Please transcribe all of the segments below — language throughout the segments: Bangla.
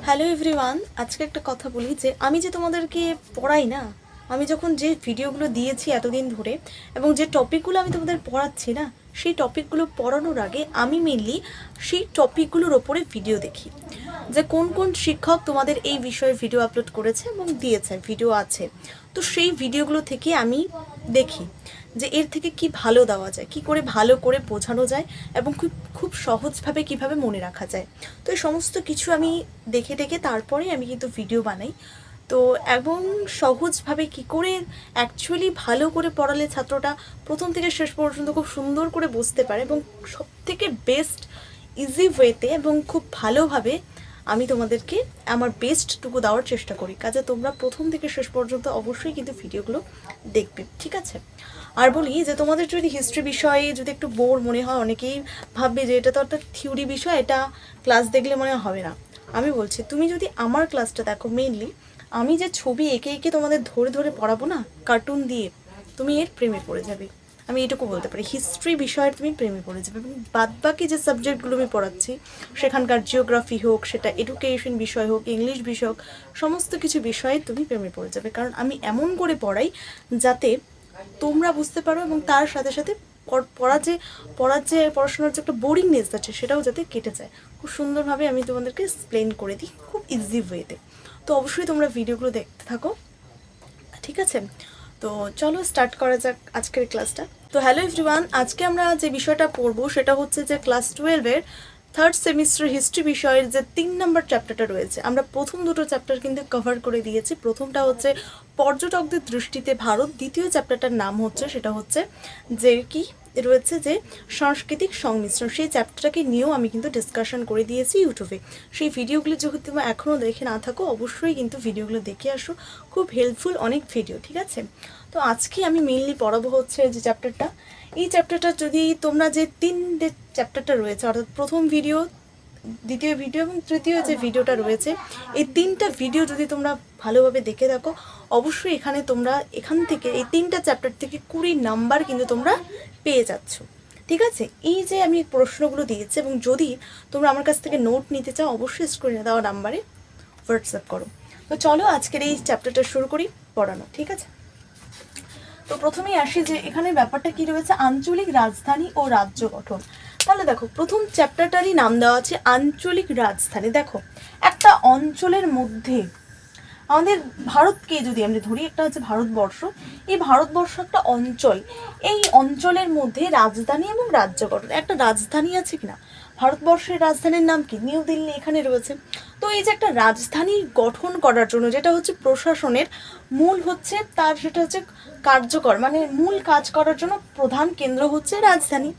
হ্যালো এভরিওয়ান, আজকে একটা কথা বলি যে আমি যে তোমাদেরকে পড়াই না, আমি যখন যে ভিডিওগুলো দিয়েছি এতদিন ধরে এবং যে টপিকগুলো আমি তোমাদের পড়াচ্ছি না, সেই টপিকগুলো পড়ানোর আগে আমি মেনলি সেই টপিকগুলোর ওপরে ভিডিও দেখি যে কোন কোন শিক্ষক তোমাদের এই বিষয়ে ভিডিও আপলোড করেছে এবং দিয়েছে, ভিডিও আছে। তো সেই ভিডিওগুলো থেকে আমি দেখি যে এর থেকে কি ভালো দেওয়া যায়, কি করে ভালো করে বোঝানো যায় এবং খুব খুব সহজভাবে কিভাবে মনে রাখা যায়। তো এই সমস্ত কিছু আমি দেখে দেখে তারপরে আমি কিন্তু ভিডিও বানাই। তো এবং সহজভাবে কি করে অ্যাকচুয়ালি ভালো করে পড়ালে ছাত্রটা প্রথম থেকে শেষ পর্যন্ত খুব সুন্দর করে বুঝতে পারে এবং সবথেকে বেস্ট ইজি ওয়েতে এবং খুব ভালোভাবে আমি তোমাদেরকে আমার বেস্টটুকু দেওয়ার চেষ্টা করি। কাজে তোমরা প্রথম থেকে শেষ পর্যন্ত অবশ্যই কিন্তু ভিডিওগুলো দেখবে, ঠিক আছে? আর বলি যে তোমাদের যদি হিস্ট্রি বিষয়ে যদি একটু বোর মনে হয়, অনেকেই ভাববে যে এটা তো একটা থিওরি বিষয়, এটা ক্লাস দেখলে মনে হবে না। আমি বলছি তুমি যদি আমার ক্লাসটা দেখো, মেইনলি আমি যে ছবি এঁকে এঁকে তোমাদের ধরে ধরে পড়াবো না কার্টুন দিয়ে, তুমি এর প্রেমে পড়ে যাবে। আমি এটুকু বলতে পারি, হিস্ট্রি বিষয়ের তুমি প্রেমে পড়ে যাবে। এবং বাদবাকি যে সাবজেক্টগুলো আমি পড়াচ্ছি, সেখানকার জিওগ্রাফি হোক, সেটা এডুকেশন বিষয় হোক, ইংলিশ বিষয় হোক, সমস্ত কিছু বিষয়ে তুমি প্রেমে পড়ে যাবে। কারণ আমি এমন করে পড়াই যাতে তোমরা বুঝতে পারো এবং তার সাথে সাথে পড়াশোনার যে একটা বোরিংনেস আছে সেটাও যাতে কেটে যায়। খুব সুন্দরভাবে আমি তোমাদেরকে এক্সপ্লেন করে দিই, খুব ইজি ওয়েতে। তো অবশ্যই তোমরা ভিডিওগুলো দেখতে থাকো, ঠিক আছে? তো চলো স্টার্ট করা যাক আজকের ক্লাসটা। তো হ্যালো এভরিওয়ান, আজকে আমরা যে বিষয়টা পড়বো সেটা হচ্ছে যে ক্লাস 12-এর থার্ড সেমিস্টার হিস্ট্রি বিষয়ের যে 3 নম্বর চ্যাপ্টারটা রয়েছে। আমরা প্রথম দুটো চ্যাপ্টার কিন্তু কভার করে দিয়েছি। প্রথমটা হচ্ছে পর্যটকদের দৃষ্টিতে ভারত, দ্বিতীয় চ্যাপ্টারটার নাম হচ্ছে সেটা হচ্ছে যে কি রয়েছে যে সাংস্কৃতিক সংমিশ্রণ। সেই চ্যাপ্টারটাকে নিয়েও আমি কিন্তু ডিসকাশন করে দিয়েছি ইউটিউবে। সেই ভিডিওগুলো যদি তুমি এখনও দেখে না থাকো, অবশ্যই কিন্তু ভিডিওগুলো দেখে আসো, খুব হেল্পফুল অনেক ভিডিও, ঠিক আছে? তো আজকে আমি মেইনলি পড়াবো হচ্ছে যে চ্যাপ্টারটা, এই চ্যাপ্টারটা যদি তোমরা যে তিনটে চ্যাপ্টারটা রয়েছে, অর্থাৎ প্রথম ভিডিও, দ্বিতীয় ভিডিও এবং তৃতীয় যে ভিডিওটা রয়েছে, এই তিনটা ভিডিও যদি তোমরা ভালোভাবে দেখে থাকো, অবশ্যই এখান থেকে এই তিনটা চ্যাপ্টার থেকে 20 নাম্বার কিন্তু তোমরা পেয়ে যাচ্ছ, ঠিক আছে? এই যে আমি প্রশ্নগুলো দিয়েছি, এবং যদি তোমরা আমার কাছ থেকে নোট নিতে চাও, অবশ্যই স্ক্রিনে দেওয়া নাম্বারে হোয়াটসঅ্যাপ করো। তো চলো আজকের এই চ্যাপ্টারটা শুরু করি পড়ানো, ঠিক আছে? তো প্রথমেই আসি যে এখানে ব্যাপারটা কি রয়েছে, আঞ্চলিক রাজধানী ও রাজ্য গঠন। তাহলে দেখো, প্রথম চ্যাপ্টারটারই নাম দেওয়া আছে আঞ্চলিক রাজধানী। দেখো, একটা অঞ্চলের মধ্যে আমাদের ভারতকে যদি আমরা ধরি, একটা হচ্ছে ভারতবর্ষ, এই ভারতবর্ষ একটা অঞ্চল, এই অঞ্চলের মধ্যে রাজধানী এবং রাজ্য গঠন। একটা রাজধানী আছে কিনা, ভারতবর্ষের রাজধানীর নাম কি, নিউ দিল্লি, এখানে রয়েছে। তো এই যে একটা রাজধানী গঠন করার জন্য, যেটা হচ্ছে প্রশাসনের মূল হচ্ছে তার, সেটা হচ্ছে কার্যকর, মানে মূল কাজ করার জন্য প্রধান কেন্দ্র হচ্ছে রাজধানী।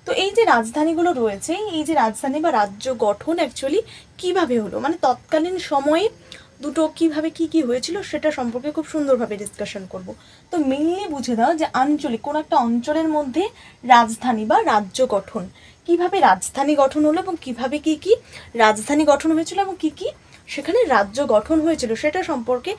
তো এই যে রাজধানীগুলো রয়েছে, এই যে রাজধানী বা রাজ্য গঠন অ্যাকচুয়ালি কিভাবে হলো, মানে তৎকালীন সময়ে দুটো কিভাবে কি কি হয়েছিল সেটা সম্পর্কে খুব সুন্দরভাবে ডিসকাশন করব। তো মেইনলি বুঝে দাও যে আঞ্চলিক, কোন একটা অঞ্চলের মধ্যে রাজধানী বা রাজ্য গঠন, কিভাবে রাজধানী গঠন হলো এবং কিভাবে কি কি রাজধানী গঠন হয়েছিল এবং কি কি সেখানে রাজ্য গঠন হয়েছিল, সেটা সম্পর্কে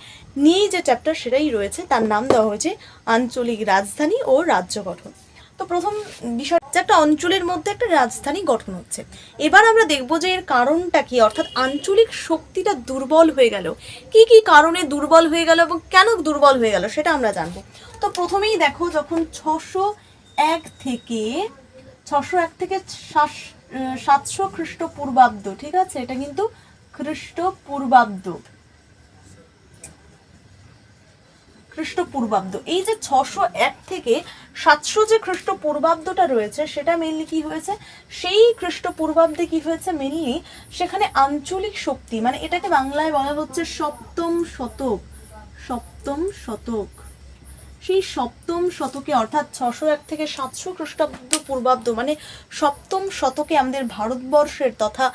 নিয়েই যে চ্যাপ্টার সেটাই রয়েছে, তার নাম দেওয়া হয়েছে আঞ্চলিক রাজধানী ও রাজ্য গঠন। তো প্রথম বিষয়, একটা অঞ্চলের মধ্যে একটা রাজধানী গঠন হচ্ছে। এবার আমরা দেখব যে এর কারণটা কি, অর্থাৎ আঞ্চলিক শক্তিটা দুর্বল হয়ে গেল, কি কি কারণে দুর্বল হয়ে গেল এবং কেন দুর্বল হয়ে গেল সেটা আমরা জানবো। তো প্রথমেই দেখো, যখন 601 থেকে 700 খ্রিস্টপূর্বাব্দ, ঠিক আছে? এটা কিন্তু খ্রিস্টপূর্বাব্দ, এই যে 601 থেকে 700 যে খ্রিস্টপূর্বাব্দটা রয়েছে, সেটা মেইনলি কি হয়েছে, সেই খ্রিস্টপূর্বাব্দে কি হয়েছে মেইনলি, সেখানে আঞ্চলিক শক্তি, মানে এটাকে বাংলায় বলা হচ্ছে সপ্তম শতক। সেই সপ্তম শতকে, অর্থাৎ 601 থেকে 700 খ্রিস্টাব্দ পূর্বাব্দ, মানে সপ্তম শতকে আমাদের ভারতবর্ষের তথা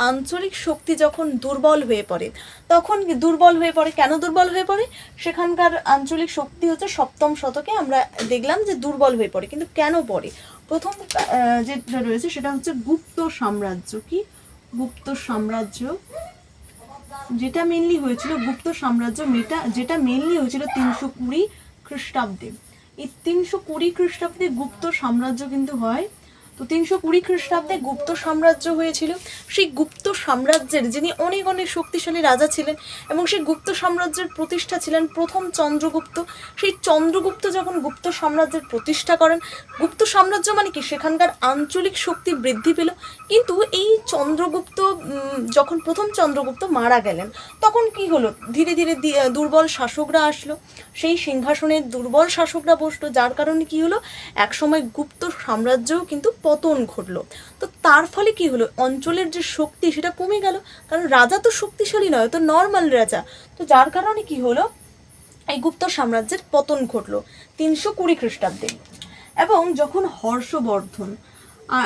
আঞ্চলিক শক্তি যখন দুর্বল হয়ে পড়ে, তখন দুর্বল হয়ে পড়ে, কেন দুর্বল হয়ে পড়ে, সেখানকার আঞ্চলিক শক্তি হচ্ছে সপ্তম শতকে আমরা দেখলাম যে দুর্বল হয়ে পড়ে। কিন্তু কেন পড়ে, প্রথম যেটা রয়েছে সেটা হচ্ছে গুপ্ত সাম্রাজ্য। কি গুপ্ত সাম্রাজ্য, যেটা মেনলি হয়েছিল, গুপ্ত সাম্রাজ্য যেটা মেনলি হয়েছিল 320 খ্রিস্টাব্দে। এই 320 খ্রিস্টাব্দে গুপ্ত সাম্রাজ্য কিন্তু হয় তো 320 খ্রিস্টাব্দে গুপ্ত সাম্রাজ্য হয়েছিল। সেই গুপ্ত সাম্রাজ্যের যিনি অনেক অনেক শক্তিশালী রাজা ছিলেন এবং সেই গুপ্ত সাম্রাজ্যের প্রতিষ্ঠা ছিলেন প্রথম চন্দ্রগুপ্ত। সেই চন্দ্রগুপ্ত যখন গুপ্ত সাম্রাজ্যের প্রতিষ্ঠা করেন, গুপ্ত সাম্রাজ্য মানে কি, সেখানকার আঞ্চলিক শক্তি বৃদ্ধি পেল। কিন্তু এই চন্দ্রগুপ্ত যখন প্রথম চন্দ্রগুপ্ত মারা গেলেন, তখন কি হলো, ধীরে ধীরে দুর্বল শাসকরা আসলো, সেই সিংহাসনে দুর্বল শাসকরা বসলো, যার কারণে কি হলো, একসময় গুপ্ত সাম্রাজ্যও কিন্তু পতন ঘটলো। তো তার ফলে কি হলো, অঞ্চলের যে শক্তি সেটা কমে গেল, কারণ রাজা তো শক্তিশালী নয়, তো নর্মাল রাজা। তো যার কারণে কি হলো, এই গুপ্ত সাম্রাজ্যের পতন ঘটলো 320 খ্রিস্টাব্দে। এবং যখন হর্ষবর্ধন,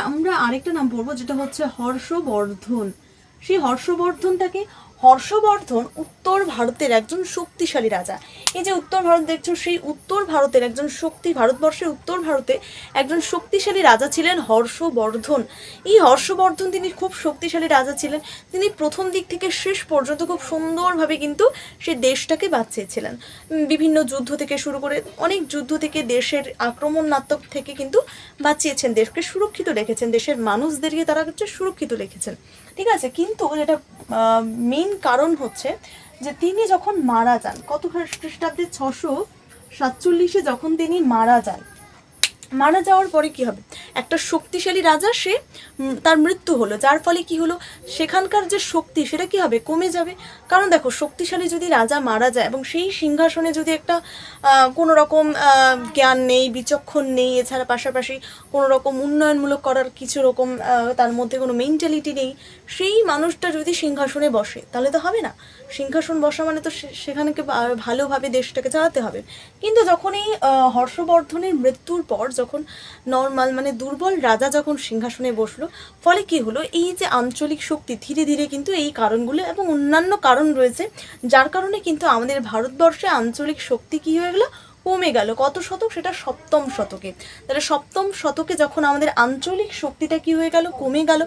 আমরা আরেকটা নাম পড়বো যেটা হচ্ছে হর্ষবর্ধন, সেই হর্ষবর্ধন উত্তর ভারতের একজন শক্তিশালী রাজা। এই যে উত্তর ভারত দেখছো, সেই উত্তর ভারতের একজন ভারতবর্ষের উত্তর ভারতে একজন শক্তিশালী রাজা ছিলেন হর্ষবর্ধন। এই হর্ষবর্ধন তিনি খুব শক্তিশালী রাজা ছিলেন। তিনি প্রথম দিক থেকে শেষ পর্যন্ত খুব সুন্দরভাবে কিন্তু সে দেশটাকে বাঁচিয়েছিলেন। বিভিন্ন যুদ্ধ থেকে শুরু করে অনেক যুদ্ধ থেকে, দেশের আক্রমণাত্মক থেকে কিন্তু বাঁচিয়েছেন, দেশকে সুরক্ষিত রেখেছেন, দেশের মানুষদেরকে তারা হচ্ছে সুরক্ষিত রেখেছেন। ঠিক আছে, কিন্তু যেটা মেইন কারণ হচ্ছে যে তিনি যখন মারা যান, কত খ্রিস্টাব্দে 647 যখন তিনি মারা যান, মারা যাওয়ার পরে কি হবে, একটা শক্তিশালী রাজা সে তার মৃত্যু হলো, যার ফলে কি হলো, সেখানকার যে শক্তি সেটা কি হবে, কমে যাবে। কারণ দেখো, শক্তিশালী যদি রাজা মারা যায় এবং সেই সিংহাসনে যদি একটা কোনো রকম জ্ঞান নেই, বিচক্ষণ নেই, এছাড়া পাশাপাশি কোনো রকম উন্নয়নমূলক করার কিছু রকম তার মধ্যে কোনো মেন্টালিটি নেই, সেই মানুষটা যদি সিংহাসনে বসে তাহলে তো হবে না। সিংহাসন বসা মানে তো সেখানকে ভালোভাবে দেশটাকে চালাতে হবে। কিন্তু যখন এই হর্ষবর্ধনের মৃত্যুর পর যখন নর্মাল মানে দুর্বল রাজা যখন সিংহাসনে বসলো, ফলে কি হলো, এই যে আঞ্চলিক শক্তি ধীরে ধীরে কিন্তু এই কারণগুলো এবং অন্যান্য কারণ রয়েছে, যার কারণে কিন্তু আমাদের ভারতবর্ষে আঞ্চলিক শক্তি কী হয়ে গেলো, কমে গেল। কত শতক, সেটা 7ম শতকে। তাহলে 7ম শতকে যখন আমাদের আঞ্চলিক শক্তিটা কি হয়ে গেল, কমে গেল,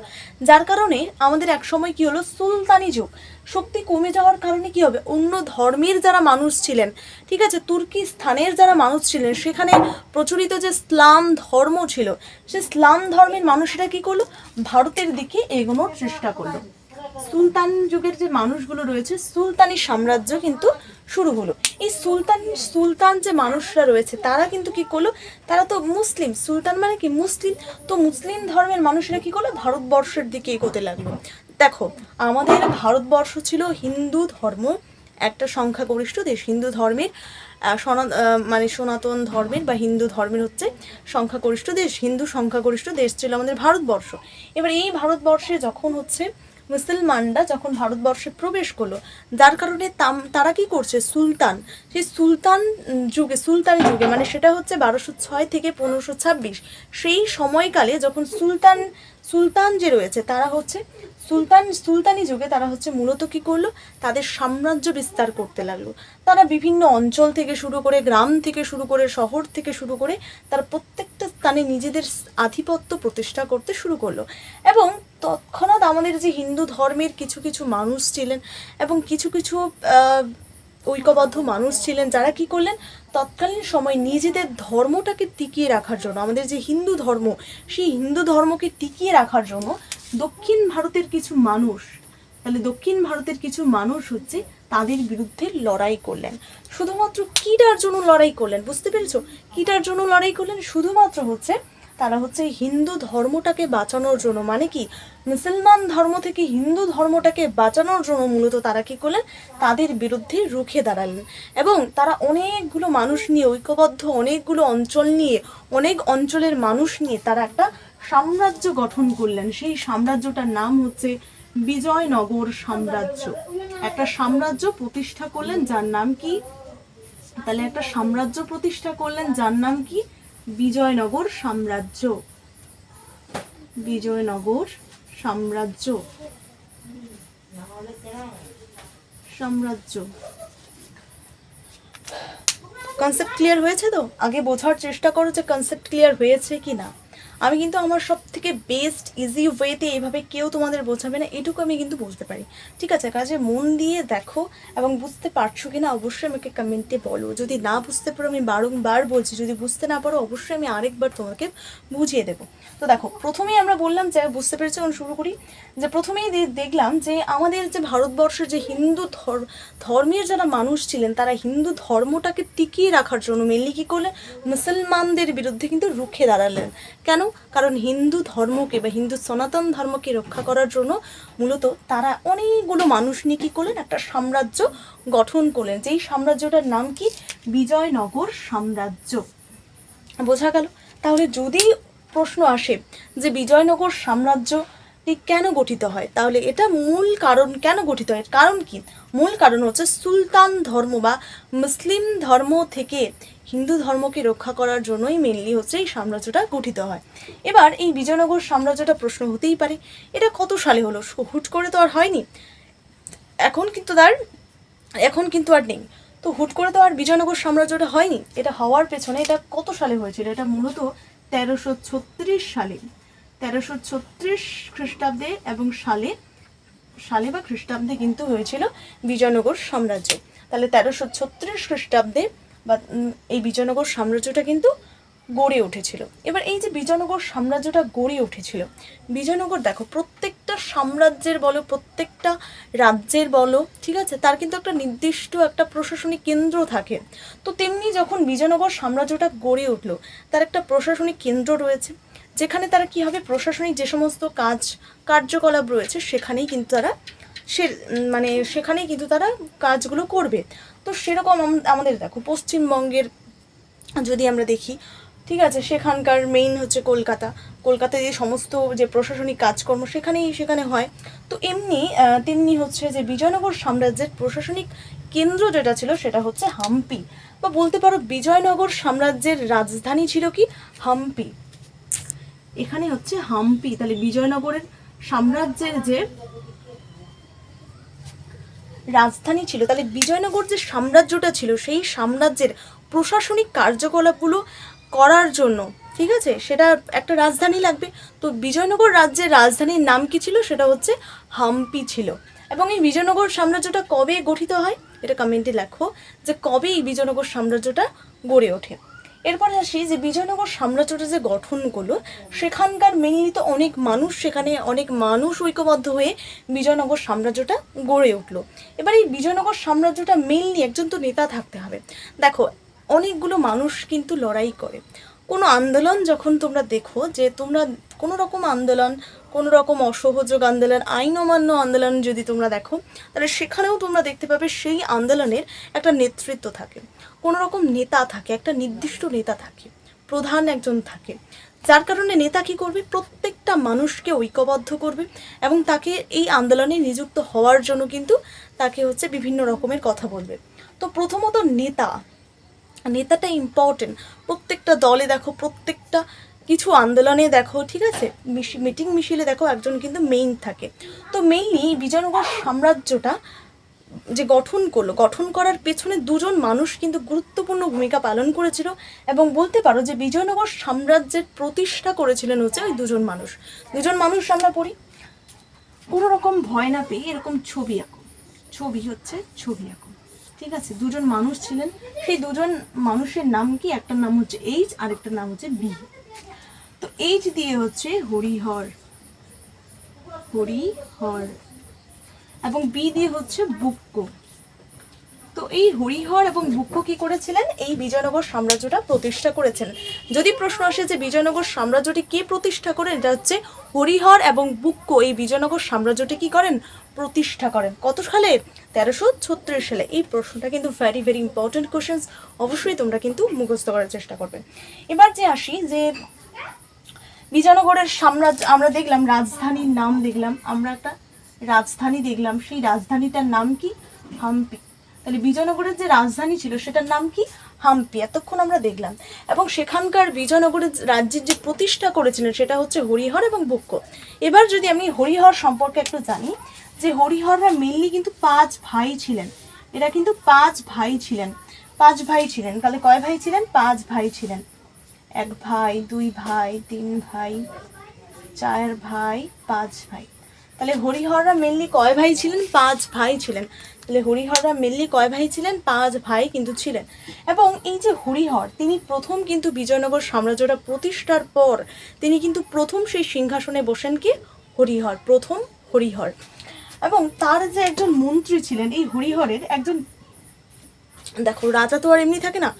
যার কারণে আমাদের এক সময় কি হলো, সুলতানি যুগ। শক্তি কমে যাওয়ার কারণে কি হবে, অন্য ধর্মের যারা মানুষ ছিলেন, ঠিক আছে, তুর্কিস্তানের যারা মানুষ ছিলেন, সেখানে প্রচলিত যে ইসলাম ধর্ম ছিল, সে ইসলাম ধর্মের মানুষেরা কি করলো, ভারতের দিকে এগোনোর চেষ্টা করলো। সুলতান যুগের যে মানুষগুলো রয়েছে, সুলতানি সাম্রাজ্য কিন্তু শুরু হলো। এই সুলতান যে মানুষরা রয়েছে, তারা কিন্তু কি করলো, তারা তো মুসলিম, সুলতান মানে কি মুসলিম, তো মুসলিম ধর্মের মানুষেরা কি করলো, ভারতবর্ষের দিকে এগোতে লাগলো। দেখো, আমাদের ভারতবর্ষ ছিল হিন্দু ধর্ম একটা সংখ্যাগরিষ্ঠ দেশ, হিন্দু ধর্মের মানে সনাতন ধর্মের বা হিন্দু ধর্মের হচ্ছে সংখ্যাগরিষ্ঠ দেশ, হিন্দু সংখ্যাগরিষ্ঠ দেশ ছিল আমাদের ভারতবর্ষ। এবার এই ভারতবর্ষে যখন হচ্ছে মুসলমানরা যখন ভারতবর্ষে প্রবেশ করলো, যার কারণে তারা কি করছে, সেই সুলতানি যুগে মানে সেটা হচ্ছে 1206 থেকে 1526, সেই সময়কালে যখন সুলতান যে রয়েছে তারা হচ্ছে সুলতানি যুগে তারা হচ্ছে মূলত কি করলো, তাদের সাম্রাজ্য বিস্তার করতে লাগলো। তারা বিভিন্ন অঞ্চল থেকে শুরু করে, গ্রাম থেকে শুরু করে, শহর থেকে শুরু করে, তারা প্রত্যেকটা স্থানে নিজেদের আধিপত্য প্রতিষ্ঠা করতে শুরু করলো। এবং তৎক্ষণাৎ আমাদের যে হিন্দু ধর্মের কিছু কিছু মানুষ ছিলেন এবং কিছু কিছু ঐক্যবদ্ধ মানুষ ছিলেন, যারা কি করলেন, তৎকালীন সময় নিজেদের ধর্মটাকে টিকিয়ে রাখার জন্য, আমাদের যে হিন্দু ধর্ম, সেই হিন্দু ধর্মকে টিকিয়ে রাখার জন্য দক্ষিণ ভারতের কিছু মানুষ হচ্ছে তাদের বিরুদ্ধে লড়াই করলেন। শুধুমাত্র কিটার জন্য লড়াই করলেন, বুঝতে পেরেছো, কিটার জন্য লড়াই করলেন, শুধুমাত্র হচ্ছে তারা হচ্ছে হিন্দু ধর্মটাকে বাঁচানোর জন্য, মানে কি মুসলমান ধর্ম থেকে হিন্দু ধর্মটাকে বাঁচানোর জন্য মূলত তারা কি করলেন, তাদের বিরুদ্ধে রুখে দাঁড়ালেন। এবং তারা অনেকগুলো মানুষ নিয়ে, ঐক্যবদ্ধ অনেকগুলো অঞ্চল নিয়ে, অনেক অঞ্চলের মানুষ নিয়ে তারা একটা সাম্রাজ্য গঠন করলেন। সেই সাম্রাজ্যটার নাম হচ্ছে বিজয়নগর সাম্রাজ্য। একটা সাম্রাজ্য প্রতিষ্ঠা করলেন, যার নাম কি, তাহলে একটা সাম্রাজ্য প্রতিষ্ঠা করলেন যার নাম কি, বিজয়নগর সাম্রাজ্য। বিজয়নগর সাম্রাজ্য। কনসেপ্ট ক্লিয়ার হয়েছে তো? আগে বোঝার চেষ্টা করো যে কনসেপ্ট ক্লিয়ার হয়েছে কি না। আমি কিন্তু আমার সব থেকে বেস্ট ইজি ওয়েতে এইভাবে কেউ তোমাদের বোঝাবে না, এটুকু আমি কিন্তু বুঝতে পারি। ঠিক আছে, কাজে মন দিয়ে দেখো এবং বুঝতে পারছো কিনা অবশ্যই আমাকে কমেন্টে বলো। যদি না বুঝতে পারো, আমি বারংবার বলছি, যদি বুঝতে না পারো অবশ্যই আমি আরেকবার তোমাকে বুঝিয়ে দেবো। তো দেখো, প্রথমেই আমরা বললাম যে বুঝতে পেরেছি, এখন শুরু করি। যে প্রথমেই দেখলাম যে আমাদের যে ভারতবর্ষের যে হিন্দু ধর্মের যারা মানুষ ছিলেন, তারা হিন্দু ধর্মটাকে টিকিয়ে রাখার জন্য মেনলি কী করলেন, মুসলমানদের বিরুদ্ধে কিন্তু রুখে দাঁড়ালেন। কেন? কারণ হিন্দু ধর্মকে বা হিন্দু সনাতন ধর্মকে রক্ষা করার জন্য মূলত তারা অনেকগুলো মানুষ নিয়ে কী করলেন, একটা সাম্রাজ্য গঠন করলেন, যেই সাম্রাজ্যটার নাম কি, বিজয়নগর সাম্রাজ্য। বোঝা গেল? তাহলে যদি প্রশ্ন আসে যে বিজয়নগর সাম্রাজ্যটি কেন গঠিত হয়, তাহলে এটা মূল কারণ, কেন গঠিত হয়, কারণ কি, মূল কারণ হচ্ছে সুলতান ধর্ম বা মুসলিম ধর্ম থেকে হিন্দু ধর্মকে রক্ষা করার জন্যই মেনলি হচ্ছে এই সাম্রাজ্যটা গঠিত হয়। এবার এই বিজয়নগর সাম্রাজ্যটা প্রশ্ন হতেই পারে, এটা কত সালে হলো, হুট করে তো আর হয়নি, এখন কিন্তু আর নেই। তো হুট করে তো আর বিজয়নগর সাম্রাজ্যটা হয়নি, এটা হওয়ার পেছনে এটা কত সালে হয়েছিল, এটা মূলত 1336 সালে, 1336 খ্রিস্টাব্দে এবং সালে বা খ্রিস্টাব্দে কিন্তু হয়েছিল বিজয়নগর সাম্রাজ্য। তাহলে 1336 খ্রিস্টাব্দে বা এই বিজয়নগর সাম্রাজ্যটা কিন্তু গড়ে উঠেছিল। এবার এই যে বিজয়নগর সাম্রাজ্যটা গড়ে উঠেছিল, বিজয়নগর দেখো প্রত্যেকটা সাম্রাজ্যের বলো, প্রত্যেকটা রাজ্যের বলো, ঠিক আছে, তার কিন্তু একটা নির্দিষ্ট একটা প্রশাসনিক কেন্দ্র থাকে। তো তেমনি যখন বিজয়নগর সাম্রাজ্যটা গড়ে উঠলো, তার একটা প্রশাসনিক কেন্দ্র রয়েছে, যেখানে তারা কী হবে, প্রশাসনিক যে সমস্ত কার্যকলাপ রয়েছে সেখানেই কিন্তু তারা কাজগুলো করবে। তো সেরকম আমাদের দেখো পশ্চিমবঙ্গের যদি আমরা দেখি, ঠিক আছে, সেখানকার মেইন হচ্ছে কলকাতায় যে সমস্ত যে প্রশাসনিক কাজকর্ম সেখানে হয়। তো তেমনি হচ্ছে যে বিজয়নগর সাম্রাজ্যের প্রশাসনিক কেন্দ্র যেটা ছিল সেটা হচ্ছে হাম্পি, বা বলতে পারো বিজয়নগর সাম্রাজ্যের রাজধানী ছিল কি, হাম্পি। এখানে হচ্ছে হাম্পি। তাহলে বিজয়নগরের সাম্রাজ্যের যে রাজধানী ছিল, তাহলে বিজয়নগর যে সাম্রাজ্যটা ছিল সেই সাম্রাজ্যের প্রশাসনিক কার্যকলাপগুলো করার জন্য, ঠিক আছে, সেটা একটা রাজধানী লাগবে। তো বিজয়নগর রাজ্যের রাজধানীর নাম কি ছিল, সেটা হচ্ছে হাম্পি ছিল। এবং এই বিজয়নগর সাম্রাজ্যটা কবে গঠিত হয়, এটা কমেন্টে লেখো যে কবে এই বিজয়নগর সাম্রাজ্যটা গড়ে ওঠে। এরপরে আসি যে বিজয়নগর সাম্রাজ্যটা যে গঠন করলো, সেখানকার মেনলি তো সেখানে অনেক মানুষ ঐক্যবদ্ধ হয়ে বিজয়নগর সাম্রাজ্যটা গড়ে উঠলো। এবার এই বিজয়নগর সাম্রাজ্যটা মেনলি একজন তো নেতা থাকতে হবে। দেখো, অনেকগুলো মানুষ কিন্তু লড়াই করে। কোনো আন্দোলন যখন তোমরা দেখো, যে তোমরা কোনো রকম আন্দোলন, কোনো রকম অসহযোগ আন্দোলন, আইন অমান্য আন্দোলন যদি তোমরা দেখো, তাহলে সেখানেও তোমরা দেখতে পাবে সেই আন্দোলনের একটা নেতৃত্ব থাকে, কোনো রকম নেতা থাকে, একটা নির্দিষ্ট নেতা থাকে, প্রধান একজন থাকে, যার কারণে নেতা কী করবে, প্রত্যেকটা মানুষকে ঐক্যবদ্ধ করবে এবং তাকে এই আন্দোলনে নিযুক্ত হওয়ার জন্য কিন্তু তাকে হচ্ছে বিভিন্ন রকমের কথা বলবে। তো প্রথমত নেতাটা ইম্পর্টেন্ট। প্রত্যেকটা দলে দেখো, প্রত্যেকটা কিছু আন্দোলনে দেখো, ঠিক আছে, মিটিং মিছিলে দেখো, একজন কিন্তু মেইন থাকে। তো মেইনলি বিজয়নগর সাম্রাজ্যটা যে গঠন করার পেছনে দুজন মানুষ কিন্তু গুরুত্বপূর্ণ ভূমিকা পালন করেছিল, এবং বলতে পারো যে বিজয়নগর সাম্রাজ্যের প্রতিষ্ঠা করেছিলেন হচ্ছে ওই দুজন মানুষ। আমরা পড়ি, কোনো রকম ভয় না পেয়ে এরকম ছবি আঁকো, ঠিক আছে, দুজন মানুষ ছিলেন। সেই দুজন মানুষের নাম কি, একটা নাম হচ্ছে এইচ, আরেকটার নাম হচ্ছে বি। তো এইচ দিয়ে হচ্ছে হরিহর এবং বি দিয়ে হচ্ছে বুক্ক। তো এই হরিহর এবং বুক্ক কি করেছিলেন, এই বিজয়নগর সাম্রাজ্যটা প্রতিষ্ঠা করেছিলেন। যদি প্রশ্ন আসে যে বিজয়নগর সাম্রাজ্যটি কে প্রতিষ্ঠা করেন, এটা হচ্ছে হরিহর এবং বুক্ক এই বিজয়নগর সাম্রাজ্যটি কি করেন, প্রতিষ্ঠা করেন। কত সালে, 1336 সালে। এই প্রশ্নটা কিন্তু ভেরি ভেরি ইম্পর্টেন্ট কোশ্চেন, অবশ্যই তোমরা কিন্তু মুখস্থ করার চেষ্টা করবে। এবার যে আসি যে বিজয়নগরের সাম্রাজ্য, আমরা দেখলাম রাজধানীর নাম, আমরা একটা রাজধানী দেখলাম, সেই রাজধানীটার নাম কি, হাম্পি। তাহলে বিজয়নগরের যে রাজধানী ছিল সেটার নাম কি, হাম্পি, এতক্ষণ আমরা দেখলাম। এবং সেখানকার বিজয়নগরের রাজ্যের যে প্রতিষ্ঠা করেছিলেন সেটা হচ্ছে হরিহর এবং বুক্ক। এবার যদি আমি হরিহর সম্পর্কে একটু জানি, যে হরিহররা মেনলি কিন্তু 5 ভাই ছিলেন। এরা কিন্তু 5 ভাই ছিলেন। তাহলে কয় ভাই ছিলেন, 5 ভাই ছিলেন। এক ভাই, দুই ভাই, তিন ভাই, চার ভাই, পাঁচ ভাই। তাহলে হরিহররা মেনলি কয় ভাই ছিলেন? 5 ভাই ছিলেন। তাহলে হরিহররা মেনলি কয় ভাই ছিলেন? 5 ভাই কিন্তু ছিলেন। এবং এই যে হরিহর, তিনি প্রথম কিন্তু বিজয়নগর সাম্রাজ্যটা প্রতিষ্ঠার পর তিনি কিন্তু প্রথম সেই সিংহাসনে বসেন কি? হরিহর, প্রথম হরিহর। এবং তার যে একজন মন্ত্রী ছিলেন, এই হরিহরের একজন, দেখো রাজা তো আর এমনি থাকে না,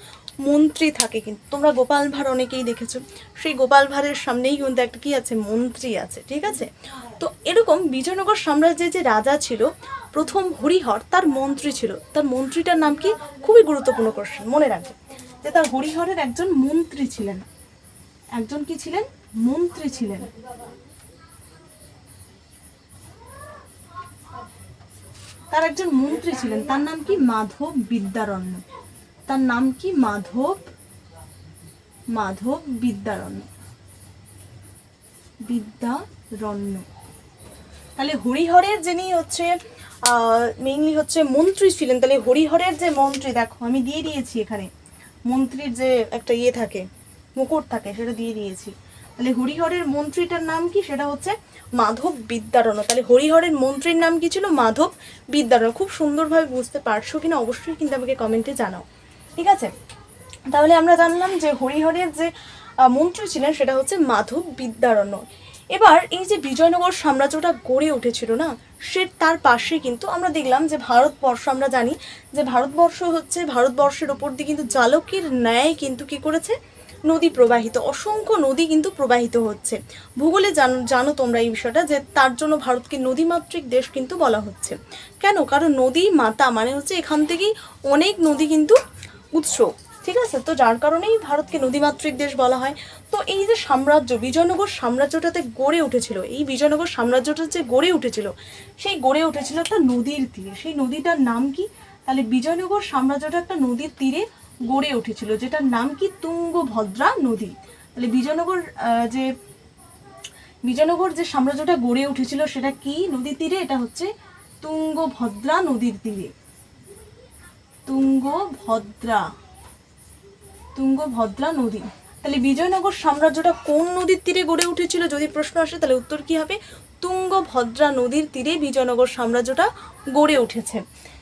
মন্ত্রী থাকে। কিন্তু তোমরা গোপাল ভাঁড় অনেকেই দেখেছো, সেই গোপাল ভাঁড়ের সামনেই কিন্তু একটা কি আছে? মন্ত্রী আছে, ঠিক আছে? তো এরকম বিজয়নগর সাম্রাজ্যের যে রাজা ছিল প্রথম হরিহর, তার মন্ত্রী ছিল। তার মন্ত্রীটার নাম কি? খুবই গুরুত্বপূর্ণ কোশ্চেন, মনে রাখবে যে তার হরিহরের একজন মন্ত্রী ছিলেন। একজন কি ছিলেন? মন্ত্রী ছিলেন। তার একজন মন্ত্রী ছিলেন, তার নাম কি? মাধব বিদ্যারণ্য। তার নাম কি? মাধব বিদ্যারণ্য। তাহলে হরিহরের যিনি হচ্ছে মেইনলি হচ্ছে মন্ত্রী ছিলেন। তাহলে হরিহরের যে মন্ত্রী, দেখো আমি দিয়ে দিয়েছি এখানে, মন্ত্রীর যে একটা ইয়ে থাকে, মুকুট থাকে, সেটা দিয়ে দিয়েছি। তাহলে হরিহরের মন্ত্রীটার নাম কি? সেটা হচ্ছে মাধব বিদ্যারণ্য। তাহলে হরিহরের মন্ত্রীর নাম কি ছিল? মাধব বিদ্যারণ্য। খুব সুন্দরভাবে বুঝতে পারছো কিনা অবশ্যই কিন্তু আমাকে কমেন্টে জানাও, ঠিক আছে? তাহলে আমরা জানলাম যে হরিহরের যে মন্ত্রী ছিলেন সেটা হচ্ছে মাধব বিদ্যারণ্য। এবার এই যে বিজয়নগর সাম্রাজ্যটা গড়ে উঠেছিল না, সে তার পাশে কিন্তু আমরা দেখলাম যে ভারতবর্ষ, আমরা জানি যে ভারতবর্ষ হচ্ছে, ভারতবর্ষের ওপর দিয়ে কিন্তু জালকের ন্যায় কিন্তু কি করেছে? নদী প্রবাহিত, অসংখ্য নদী কিন্তু প্রবাহিত হচ্ছে। ভূগোলে জানো তোমরা এই বিষয়টা, যে তার জন্য ভারতকে নদীমাতৃক দেশ কিন্তু বলা হচ্ছে। কেন? কারণ নদী মাতা মানে হচ্ছে এখান থেকেই অনেক নদী কিন্তু উৎস, ঠিক আছে? তো যার কারণেই ভারতকে নদীমাতৃক দেশ বলা হয়। তো এই যে সাম্রাজ্য, বিজয়নগর সাম্রাজ্যটাতে গড়ে উঠেছিল, এই বিজয়নগর সাম্রাজ্যটা যে গড়ে উঠেছিল, সেই গড়ে উঠেছিল একটা নদীর তীরে। সেই নদীটার নাম কি? তাহলে বিজয়নগর সাম্রাজ্যটা একটা নদীর তীরে গড়ে উঠেছিল, যেটার নাম কি? তুঙ্গভদ্রা নদী। তাহলে বিজয়নগর যে সাম্রাজ্যটা গড়ে উঠেছিল সেটা কি নদীর তীরে? এটা হচ্ছে তুঙ্গভদ্রা নদীর তীরে। তুঙ্গভদ্রা নদী। তাহলে বিজয়নগর সাম্রাজ্যটা কোন নদীর তীরে গড়ে উঠেছিল যদি প্রশ্ন আসে, তাহলে উত্তর কি হবে? তুঙ্গভদ্রা নদীর তীরে বিজয়নগর সাম্রাজ্যটা গড়ে উঠেছে।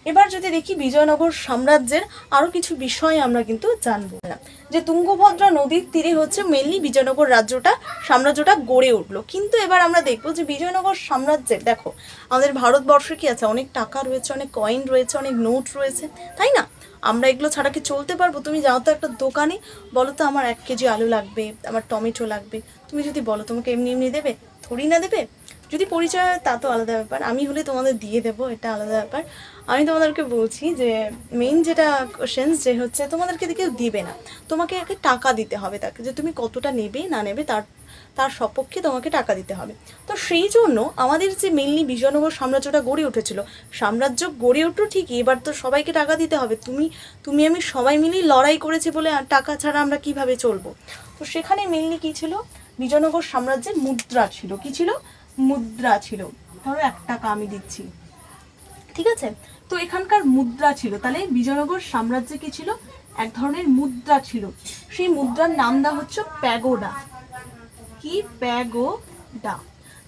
এবার যদি দেখি বিজয়নগর সাম্রাজ্যের আরো কিছু বিষয় আমরা কিন্তু জানবো না, যে তুঙ্গভদ্রা নদীর তীরে হচ্ছে মেনলি বিজয়নগর সাম্রাজ্যটা গড়ে উঠলো। কিন্তু এবার আমরা দেখবো যে বিজয়নগর সাম্রাজ্যের, দেখো আমাদের ভারতবর্ষে কি আছে? অনেক টাকা রয়েছে, অনেক কয়েন রয়েছে, অনেক নোট রয়েছে, তাই না? আমরা এগুলো ছাড়া কি চলতে পারবো? তুমি যাও তো একটা দোকানে, বলো তো আমার 1 কেজি আলু লাগবে, আমার টমেটো লাগবে, তুমি যদি বলো তোমাকে এমনি এমনি দেবে? থোড়ি না দেবে। যদি পরিচয় হয় তা তো আলাদা ব্যাপার, আমি হলে তোমাদের দিয়ে দেবো, এটা আলাদা ব্যাপার। আমি তোমাদেরকে বলছি যে মেইন যেটা কোশ্চেন, যে হচ্ছে তোমাদেরকে কেউ দিবে না, তোমাকে আগে টাকা দিতে হবে তাকে, যে তুমি কতটা নেবে না নেবে তার সপক্ষে তোমাকে টাকা দিতে হবে। তো সেই জন্য আমাদের যে মেনলি বিজয়নগর সাম্রাজ্যটা গড়ে উঠেছিল, সাম্রাজ্য গড়ে উঠলো ঠিকই, এবার তো সবাইকে টাকা দিতে হবে। তুমি আমি সবাই মিলেই লড়াই করেছি বলে টাকা ছাড়া আমরা কিভাবে চলবো? তো সেখানে মেনলি কি ছিল? বিজয়নগর সাম্রাজ্যের মুদ্রা ছিল। কি ছিল? মুদ্রা ছিল। ধরো 1 টাকা আমি দিচ্ছি, ঠিক আছে? তো এখানকার মুদ্রা ছিল। তাহলে বিজয়নগর সাম্রাজ্যে কি ছিল? এক ধরনের মুদ্রা ছিল। সেই মুদ্রার নাম দেওয়া হচ্ছে প্যাগোডা। কি? প্যাগোডা।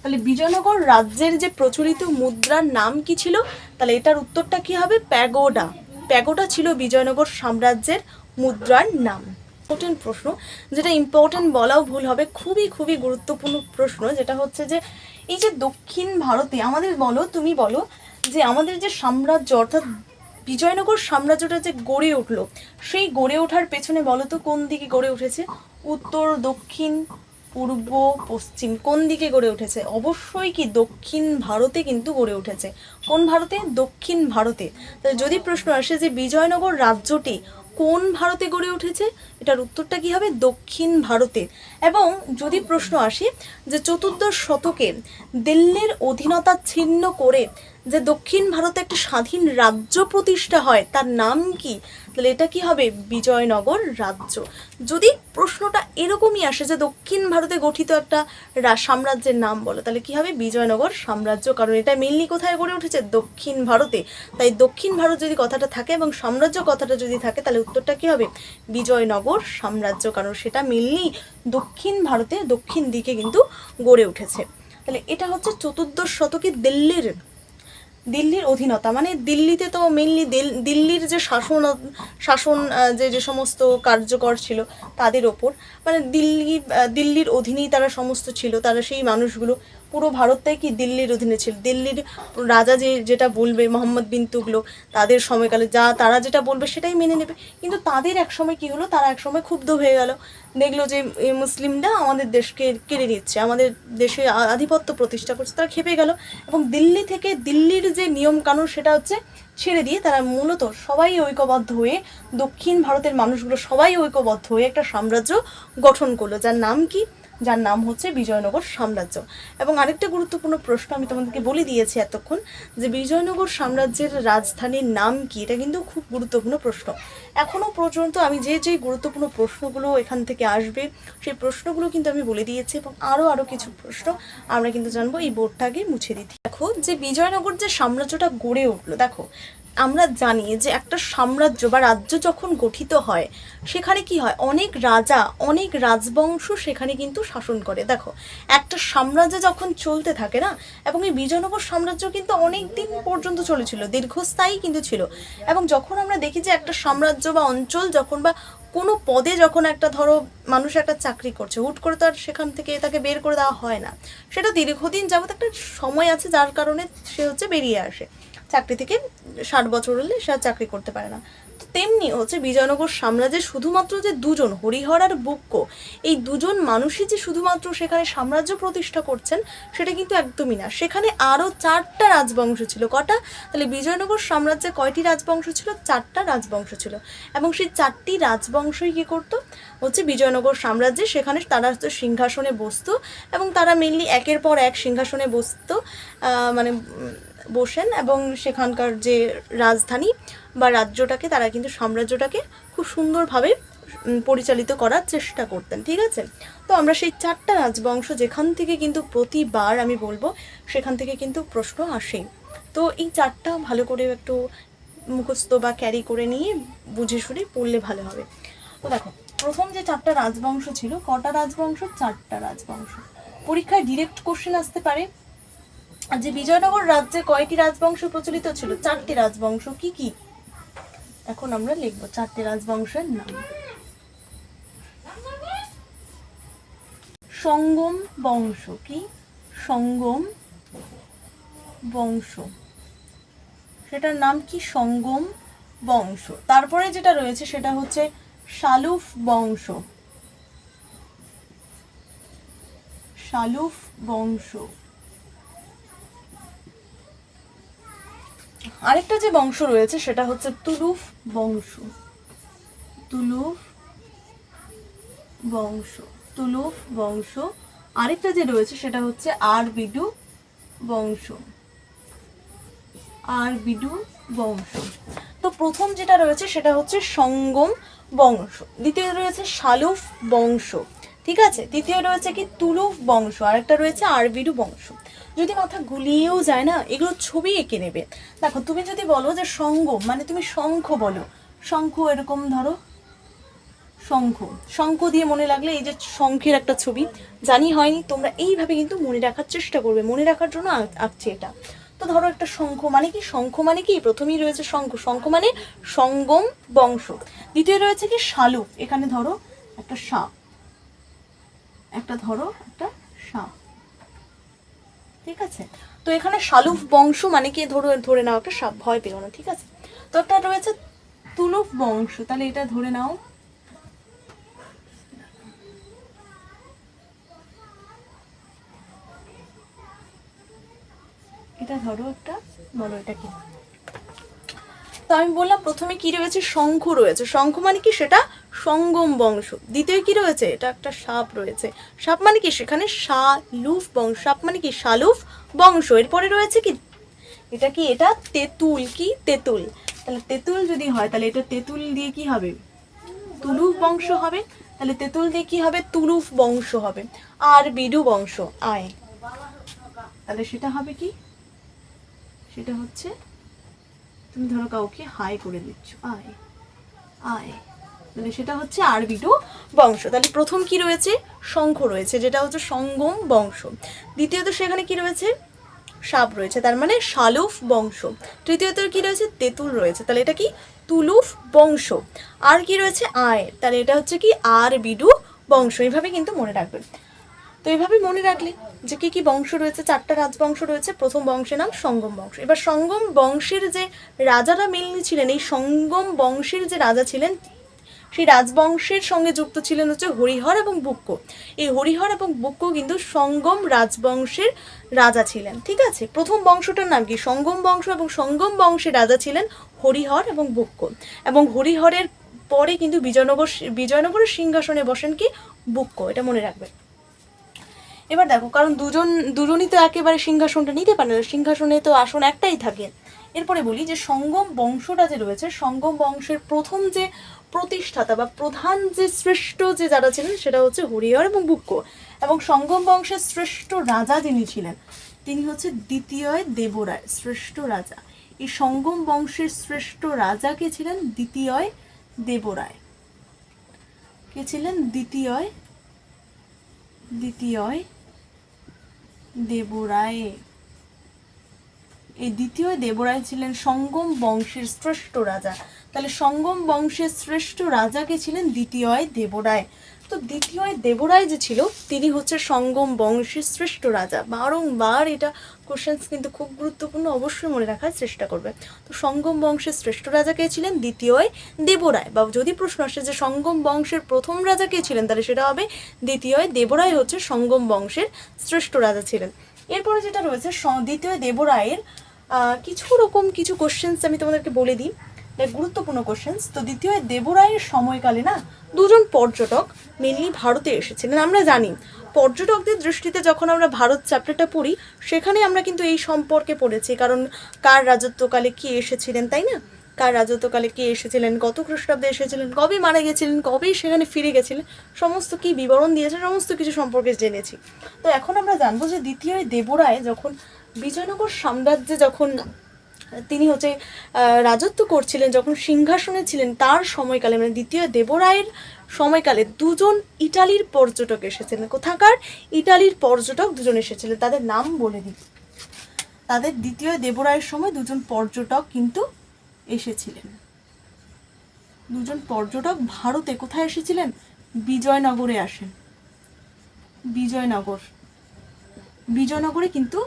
তাহলে বিজয়নগর রাজ্যের যে প্রচলিত মুদ্রার নাম কি ছিল? তাহলে এটার উত্তরটা কি হবে? প্যাগোডা। প্যাগোডা ছিল বিজয়নগর সাম্রাজ্যের মুদ্রার নাম। ইম্পর্টেন্ট প্রশ্ন, যেটা ইম্পর্টেন্ট বলাও ভুল হবে, খুবই খুবই গুরুত্বপূর্ণ প্রশ্ন, যেটা হচ্ছে যে এই যে দক্ষিণ ভারতে আমাদের, তুমি বলো যে আমাদের যে সাম্রাজ্য, অর্থাৎ বিজয়নগর সাম্রাজ্যটা যে গড়ে উঠলো, সেই গড়ে ওঠার পেছনে বলো তো কোন দিকে গড়ে উঠেছে? উত্তর, দক্ষিণ, পূর্ব, পশ্চিম, কোন দিকে গড়ে উঠেছে? অবশ্যই কি দক্ষিণ ভারতে কিন্তু গড়ে উঠেছে। কোন ভারতে? দক্ষিণ ভারতে। তাহলে যদি প্রশ্ন আসে যে বিজয়নগর রাজ্যটি কোন ভারতে গড়ে উঠেছে, এটার উত্তরটা কি হবে? দক্ষিণ ভারতে। এবং যদি প্রশ্ন আসে যে 14 শতকে দিল্লির অধীনতা ছিন্ন করে যে দক্ষিণ ভারতে একটা স্বাধীন রাজ্য প্রতিষ্ঠা হয়, তার নাম কি? তাহলে এটা কি হবে? বিজয়নগর রাজ্য। যদি প্রশ্নটা এরকমই আসে যে দক্ষিণ ভারতে গঠিত একটা সাম্রাজ্যের নাম বলো, তাহলে কি হবে? বিজয়নগর সাম্রাজ্য। কারণ এটা মেনলি কোথায় গড়ে উঠেছে? দক্ষিণ ভারতে। তাই দক্ষিণ ভারত যদি কথাটা থাকে এবং সাম্রাজ্য কথাটা যদি থাকে, তাহলে উত্তরটা কি হবে? বিজয়নগর বিজয়নগর সাম্রাজ্য, কারণ সেটা মেনলি দক্ষিণ ভারতে দক্ষিণ দিকে কিন্তু গড়ে উঠেছে। তাহলে এটা হচ্ছে চতুর্দশ শতকে দিল্লির অধীনতা, মানে দিল্লিতে তো মেনলি দিল্লির যে শাসন যে সমস্ত কার্যকর ছিল তাদের ওপর, মানে দিল্লির অধীনেই তারা সমস্ত ছিল, তারা সেই মানুষগুলো পুরো ভারতটাই কি দিল্লির অধীনে ছিল। দিল্লির রাজা যেটা বলবে, মোহাম্মদ বিন তুগলক, তাদের সময়কালে তারা যেটা বলবে সেটাই মেনে নেবে। কিন্তু তাদের এক সময় কি হলো, তারা এক সময় ক্ষুব্ধ হয়ে গেল, দেখলো যে মুসলিমরা আমাদের দেশকে কেড়ে নিচ্ছে, আমাদের দেশে আধিপত্য প্রতিষ্ঠা করছে, তারা খেপে গেল এবং দিল্লি থেকে দিল্লির যে নিয়ম কানুন সেটা হচ্ছে ছেড়ে দিয়ে তারা মূলত সবাই ঐক্যবদ্ধ হয়ে, দক্ষিণ ভারতের মানুষগুলো সবাই ঐক্যবদ্ধ হয়ে একটা সাম্রাজ্য গঠন করলো, যার নাম হচ্ছে বিজয়নগর সাম্রাজ্য। এবং আরেকটা গুরুত্বপূর্ণ প্রশ্ন আমি তোমাদেরকে বলে দিয়েছি এতক্ষণ, যে বিজয়নগর সাম্রাজ্যের রাজধানীর নাম কি, এটা কিন্তু খুব গুরুত্বপূর্ণ প্রশ্ন। এখনও পর্যন্ত আমি যে গুরুত্বপূর্ণ প্রশ্নগুলো এখান থেকে আসবে সেই প্রশ্নগুলো কিন্তু আমি বলে দিয়েছি, এবং আরও কিছু প্রশ্ন আমরা কিন্তু জানবো। এই বোর্ডটা আগে মুছে দিচ্ছি। দেখো যে বিজয়নগর যে সাম্রাজ্যটা গড়ে উঠলো, দেখো আমরা জানি যে একটা সাম্রাজ্য বা রাজ্য যখন গঠিত হয় সেখানে কি হয়, অনেক রাজা অনেক রাজবংশ সেখানে কিন্তু শাসন করে। দেখো একটা সাম্রাজ্য যখন চলতে থাকে না, এবং এই বিজয়নগর সাম্রাজ্য কিন্তু অনেক দিন পর্যন্ত চলেছিল, দীর্ঘস্থায়ী কিন্তু ছিল। এবং যখন আমরা দেখি যে একটা সাম্রাজ্য বা অঞ্চল যখন বা কোনো পদে যখন একটা ধরো মানুষ একটা চাকরি করছে, হুট করে তো আর সেখান থেকে তাকে বের করে দেওয়া হয় না, সেটা দীর্ঘদিন যাবত একটা সময় আছে যার কারণে সে হচ্ছে বেরিয়ে আসে চাকরি থেকে। 60 বছর হলে সে চাকরি করতে পারে না। তো তেমনি হচ্ছে বিজয়নগর সাম্রাজ্যে শুধুমাত্র যে দুজন, হরিহর আর বুক্ক, এই দুজন মানুষই যে শুধুমাত্র সেখানে সাম্রাজ্য প্রতিষ্ঠা করছেন সেটা কিন্তু একদমই না। সেখানে আরও 4টা রাজবংশ ছিল। কটা? তাহলে বিজয়নগর সাম্রাজ্যে কয়টি রাজবংশ ছিল? 4টা রাজবংশ ছিল। এবং সেই 4টি রাজবংশই কী করতো হচ্ছে বিজয়নগর সাম্রাজ্যে, সেখানে তারা হচ্ছে সিংহাসনে বসতো এবং তারা মেনলি একের পর এক সিংহাসনে বসতো, মানে বসেন, এবং সেখানকার যে রাজধানী বা রাজ্যটাকে তারা কিন্তু সাম্রাজ্যটাকে খুব সুন্দরভাবে পরিচালিত করার চেষ্টা করতেন। ঠিক আছে, তো আমরা সেই 4টা রাজবংশ যেখান থেকে কিন্তু প্রতিবার আমি বলবো সেখান থেকে কিন্তু প্রশ্ন আসেই। তো এই 4টা ভালো করে একটু মুখস্থ বা ক্যারি করে নিয়ে বুঝে শুনে পড়লে ভালো হবে। তো দেখো প্রথম যে 4টা রাজবংশ ছিল, কটা রাজবংশ? 4টা রাজবংশ। পরীক্ষায় ডিরেক্ট কোশ্চেন আসতে পারে যে বিজয়নগর রাজ্যে কয়টি রাজবংশ প্রচলিত ছিল? 4টি রাজবংশ। কি কি? এখন আমরা লিখবো 4টি রাজবংশের নাম। সঙ্গম বংশ। কি? সঙ্গম বংশ, সেটার নাম কি? সঙ্গম বংশ। তারপরে যেটা রয়েছে সেটা হচ্ছে শালুফ বংশ। শালুফ বংশ। আরেকটা যে বংশ রয়েছে সেটা হচ্ছে তুলুফ বংশ। তুলুফ বংশ। তুলুফ বংশ। আরেকটা যে রয়েছে সেটা হচ্ছে আরবিডু বংশ। আরবিডু বংশ। তো প্রথম যেটা রয়েছে সেটা হচ্ছে সঙ্গম বংশ, দ্বিতীয় রয়েছে শালুফ বংশ, ঠিক আছে, তৃতীয় রয়েছে কি তুলুফ বংশ, আরেকটা রয়েছে আরবিডু বংশ। যদি মাথা গুলিয়েও যায় না, এগুলো ছবি এঁকে নেবে। দেখো তুমি যদি বলো যে সঙ্গম, মানে তুমি শঙ্খ বলো, শঙ্খ এরকম ধরো, শঙ্খ দিয়ে মনে লাগলে এই যে শঙ্খের একটা ছবি, জানি হয়নি, তোমরা এইভাবে কিন্তু মনে রাখার চেষ্টা করবে, মনে রাখার জন্য আঁকছি এটা। তো ধরো একটা শঙ্খ মানে কি? শঙ্খ মানে কি? প্রথমেই রয়েছে শঙ্খ, শঙ্খ মানে সঙ্গম বংশ। দ্বিতীয় রয়েছে কি শালুক, এখানে ধরো একটা সাপ, একটা ধরো একটা সাপ, ঠিক আছে। তো এখানে শালুফ বংশ মানে কি? ধরে নাও একটা সাপ, ভয় পেও না, ঠিক আছে। তো একটা রয়েছে তুলুফ বংশ, তাহলে এটা ধরে নাও, এটা ধরো একটা, বলো এটা কি? তো আমি বললাম প্রথমে কি রয়েছে? শঙ্খ রয়েছে। শঙ্খ মানে কি? সেটা সঙ্গম বংশ। দ্বিতীয় কি রয়েছে? এটা একটা সাপ রয়েছে। সাপ মানে কি? সেখানে শালুফ বংশ। সাপ মানে কি? শালুফ বংশ। এরপরে রয়েছে কি? এটা কি? এটা তেঁতুল। কি? তেঁতুল। তাহলে তেঁতুল যদি হয় তাহলে এটা তেঁতুল দিয়ে কি হবে? তুলুফ বংশ হবে। তাহলে তেঁতুল দিয়ে কি হবে? তুলুফ বংশ হবে। আর বিডু বংশ, আয়, তাহলে সেটা হবে কি? সেটা হচ্ছে, তুমি ধরো কাউকে হাই করে দিচ্ছ, আয় আয়, তাহলে সেটা হচ্ছে আরবিডু বংশ। তাহলে প্রথম কি রয়েছে, শঙ্খ রয়েছে, যেটা হচ্ছে সঙ্গম বংশ। দ্বিতীয়ত সেখানে কি রয়েছে, সাপ রয়েছে, তার মানে শালুফ বংশ। তৃতীয়ত কি রয়েছে, তেঁতুল রয়েছে, তাহলে এটা কি তুলুফ বংশ। আর কি রয়েছে, আয়, তাহলে এটা হচ্ছে কি আরবিডু বংশ। এইভাবে কিন্তু মনে রাখবেন। তো এইভাবে মনে রাখলে যে কি কি বংশ রয়েছে, 4টা রাজবংশ রয়েছে। প্রথম বংশের নাম সঙ্গম বংশ। এবার সঙ্গম বংশের যে রাজারা মেনলি ছিলেন, এই সঙ্গম বংশের যে রাজা ছিলেন, সেই রাজবংশের সঙ্গে যুক্ত ছিলেন হচ্ছে হরিহর এবং বুক্ক। এই হরিহর এবং বুক্ক কিন্তু সঙ্গম রাজবংশের রাজা ছিলেন। ঠিক আছে, প্রথম বংশটার নাম কি সঙ্গম বংশ, এবং সঙ্গম বংশের রাজা ছিলেন হরিহর এবং বুক্ক। এবং হরিহরের পরে কিন্তু বিজয়নগরের সিংহাসনে বসেন কি বুক্ক, এটা মনে রাখবেন। এবার দেখো, কারণ দুজনই তো একেবারে সিংহাসনটা নিতে পারে না, সিংহাসনে তো আসন একটাই থাকে। এরপরে বলি যে সঙ্গম বংশটা যে রয়েছে, সঙ্গম বংশের প্রথম যে প্রতিষ্ঠাতা বা প্রধান যে শ্রেষ্ঠ যে যারা ছিলেন সেটা হচ্ছে হরিহর এবং বুক্ক। এবং সঙ্গম বংশের শ্রেষ্ঠ রাজা যিনি ছিলেন তিনি হচ্ছে দ্বিতীয় দেবরায়, শ্রেষ্ঠ রাজা। এই সঙ্গম বংশের শ্রেষ্ঠ রাজা কে ছিলেন, দ্বিতীয় দেবরায়। কে ছিলেন, দ্বিতীয় দেবরায়। এই দ্বিতীয় দেবরায় ছিলেন সঙ্গম বংশের শ্রেষ্ঠ রাজা। তাহলে সঙ্গম বংশের শ্রেষ্ঠ রাজা কে ছিলেন, দ্বিতীয় দেবরায়। তো দ্বিতীয় দেবরায় যে ছিল তিনি হচ্ছে সঙ্গম বংশের শ্রেষ্ঠ রাজা। বারংবার এটা কোশ্চেন্স কিন্তু খুব গুরুত্বপূর্ণ, অবশ্যই মনে রাখার চেষ্টা করবে। তো সঙ্গম বংশের শ্রেষ্ঠ রাজা কে ছিলেন, দ্বিতীয় দেবরায়। বা যদি প্রশ্ন আসে যে সঙ্গম বংশের প্রথম রাজা কে ছিলেন, তাহলে সেটা হবে দ্বিতীয় দেবরায় হচ্ছে সঙ্গম বংশের শ্রেষ্ঠ রাজা ছিলেন। এরপরে যেটা রয়েছে দ্বিতীয় দেবরায়ের কিছু কোশ্চেন্স আমি তোমাদেরকে বলে দিই, গুরুত্বপূর্ণ কোশ্চেন্স। তো দ্বিতীয় দেবরায়ের সময়কালে না দুজন পর্যটক মেনলি ভারতে এসেছিলেন। আমরা জানি পর্যটকদের দৃষ্টিতে যখন আমরা ভারত চ্যাপ্টারটা পড়ি সেখানে আমরা কিন্তু এই সম্পর্কে পড়েছি, কারণ কার রাজত্বকালে কি এসেছিলেন, তাই না? কার রাজত্বকালে কে এসেছিলেন, কত খ্রিস্টাব্দে এসেছিলেন, কবে মারা গেছিলেন, কবেই সেখানে ফিরে গেছিলেন, সমস্ত কি বিবরণ দিয়েছে, সমস্ত কিছু সম্পর্কে জেনেছি। তো এখন আমরা জানবো যে দ্বিতীয় দেবরায় যখন বিজয়নগর সাম্রাজ্যে যখন তিনি হচ্ছে রাজত্ব করছিলেন, যখন সিংহাসনে ছিলেন, তার সময়কালে মানে দ্বিতীয় দেবরায়ের সময়কালে দুজন ইটালির পর্যটক এসেছিলেন। কোথাকার ইটালির পর্যটক দুজন এসেছিলেন, তাদের নাম বলে দিই। তাদের দ্বিতীয় দেবরায়ের সময় দুজন পর্যটক কিন্তু এসেছিলেন। দুজন পর্যটক ভারতে কোথায় এসেছিলেন, বিজয়নগরে আসেন। বিজয়নগরে কিন্তু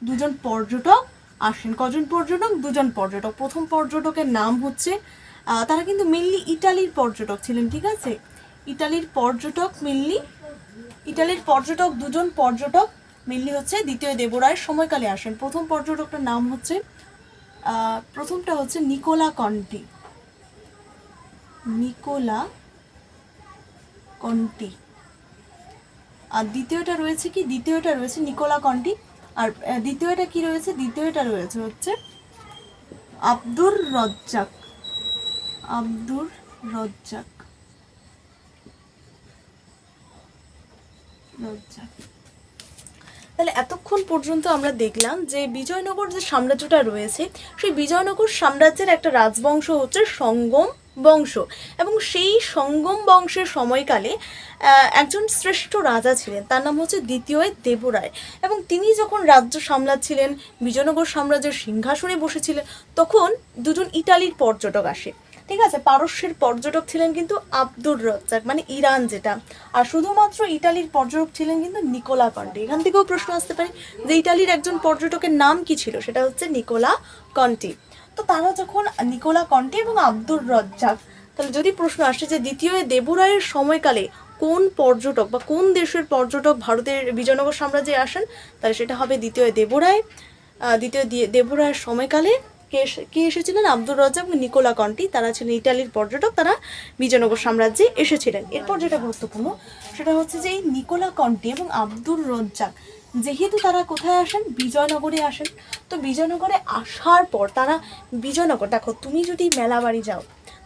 দুজন পর্যটক আসেন। কজন পর্যটক, দুজন পর্যটক। প্রথম পর্যটকের নাম হচ্ছে তারা কিন্তু মেনলি ইটালির পর্যটক ছিলেন। ঠিক আছে, ইটালির পর্যটক দুজন পর্যটক মেনলি হচ্ছে দ্বিতীয় দেবরায়ের সময়কালে আসেন। প্রথম পর্যটকটার নাম হচ্ছে প্রথমটা হচ্ছে নিকোলা কন্টি। আর দ্বিতীয়টা রয়েছে নিকোলা কন্টি। আর দ্বিতীয়টা কি রয়েছে, দ্বিতীয়টা রয়েছে হচ্ছে আব্দুর রজ্জাক। তাহলে এতক্ষণ পর্যন্ত আমরা দেখলাম যে বিজয়নগর যে সাম্রাজ্যটা রয়েছে, সেই বিজয়নগর সাম্রাজ্যের একটা রাজবংশ হচ্ছে সঙ্গম বংশ। এবং সেই সঙ্গম বংশের সময়কালে একজন শ্রেষ্ঠ রাজা ছিলেন, তার নাম হচ্ছে দ্বিতীয় দেবরায়। এবং তিনি যখন রাজ্য সামলাচ্ছিলেন, বিজয়নগর সাম্রাজ্যের সিংহাসনে বসেছিলেন, তখন দুজন ইটালির পর্যটক আসে। ঠিক আছে, পারস্যের পর্যটক ছিলেন কিন্তু আব্দুর রজ্জাক, মানে ইরান যেটা। আর শুধুমাত্র ইটালির পর্যটক ছিলেন কিন্তু নিকোলা কন্টি। এখান থেকেও প্রশ্ন আসতে পারে যে ইটালির একজন পর্যটকের নাম কি ছিল, সেটা হচ্ছে নিকোলা কন্টি। তো তারা যখন নিকোলা কন্টি এবং আব্দুর রজ্জাক, তাহলে যদি প্রশ্ন আসে যে দ্বিতীয় দেবরায়ের সময়কালে কোন পর্যটক বা কোন দেশের পর্যটক ভারতের বিজয়নগর সাম্রাজ্যে আসেন, তাহলে সেটা হবে দ্বিতীয় দেবরায়। দ্বিতীয় দেবরায়ের সময়কালে কে এসেছিলেন, আব্দুর রজ্জাক এবং নিকোলা কন্টি। তারা ছিলেন ইটালির পর্যটক, তারা বিজয়নগর সাম্রাজ্যে এসেছিলেন। এরপর যেটা গুরুত্বপূর্ণ সেটা হচ্ছে যে এই নিকোলা কন্টি এবং আব্দুর রজ্জাক যেহেতু তারা কোথায় আসেন, বিজয়নগরে আসেন। তো বিজয়নগরে আসার পর তারা বিজয়নগর, দেখো তুমি যদি মেলা বাড়ি যাও,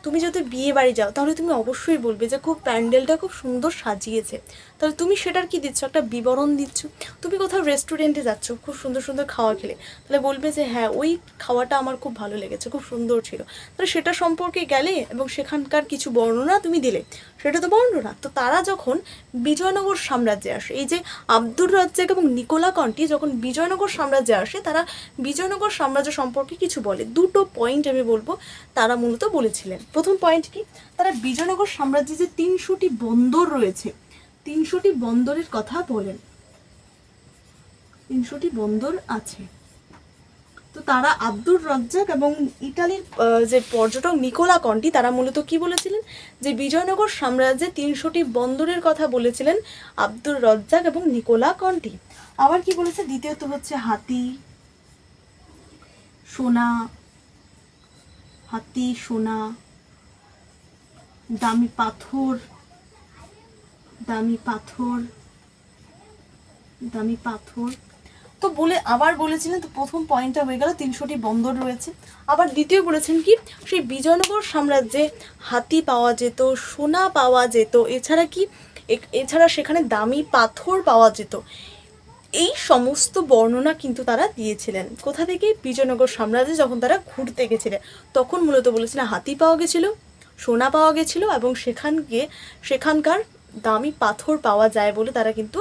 তুমি যদি বিয়ে বাড়ি যাও তাহলে তুমি অবশ্যই বলবে যে খুব প্যান্ডেলটা খুব সুন্দর সাজিয়েছে, তাহলে তুমি সেটার কি দিচ্ছ, একটা বিবরণ দিচ্ছ। তুমি কোথাও রেস্টুরেন্টে যাচ্ছ খুব সুন্দর সুন্দর খাওয়া খেলে, তাহলে বলবে যে হ্যাঁ ওই খাওয়াটা আমার খুব ভালো লেগেছে, খুব সুন্দর ছিল, তাহলে সেটা সম্পর্কে গেলে এবং সেখানকার কিছু বর্ণনা তুমি দিলে, সেটা তো বর্ণনা। তো তারা যখন বিজয়নগর সাম্রাজ্যে আসে, এই যে আব্দুর রাজ্জাক এবং নিকোলা কন্টি যখন বিজয়নগর সাম্রাজ্যে আসে, তারা বিজয়নগর সাম্রাজ্য সম্পর্কে কিছু বলে। দুটো পয়েন্ট আমি বলবো তারা মূলত বলেছিলেন। প্রথম পয়েন্ট কি, তারা বিজয়নগর সাম্রাজ্যে যে 300টি বন্দর রয়েছে, 300টি বন্দরের কথা বলেন, 300টি বন্দর আছে। তো তারা আব্দুর রাজ্জাক এবং ইটালির যে পর্যটক নিকোলা কন্টি, তারা মূলত কি বলেছিলেন, যে বিজয়নগর সাম্রাজ্যে 300টি বন্দরের কথা বলেছিলেন আব্দুর রাজ্জাক এবং নিকোলা কন্টি। আবার কি বলেছে, দ্বিতীয়ত হচ্ছে হাতি, সোনা, হাতি, সোনা, দামি পাথর, দামি পাথর, দামি পাথর। তো বলে আবার বলেছিলেন, তো প্রথম পয়েন্টটা হয়ে গেল 300টি বন্দর রয়েছে। আবার দ্বিতীয় বলেছেন কি, সেই বিজয়নগর সাম্রাজ্যে হাতি পাওয়া যেত, সোনা পাওয়া যেত, এছাড়া কি, এছাড়া সেখানে দামি পাথর পাওয়া যেত। এই সমস্ত বর্ণনা কিন্তু তারা দিয়েছিলেন। কোথা থেকে, বিজয়নগর সাম্রাজ্যে যখন তারা ঘুরতে গেছিলেন তখন মূলত বলেছিলেন হাতি পাওয়া গেছিল, সোনা পাওয়া গেছিল এবং সেখানকার দামি পাথর পাওয়া যায় বলে তারা কিন্তু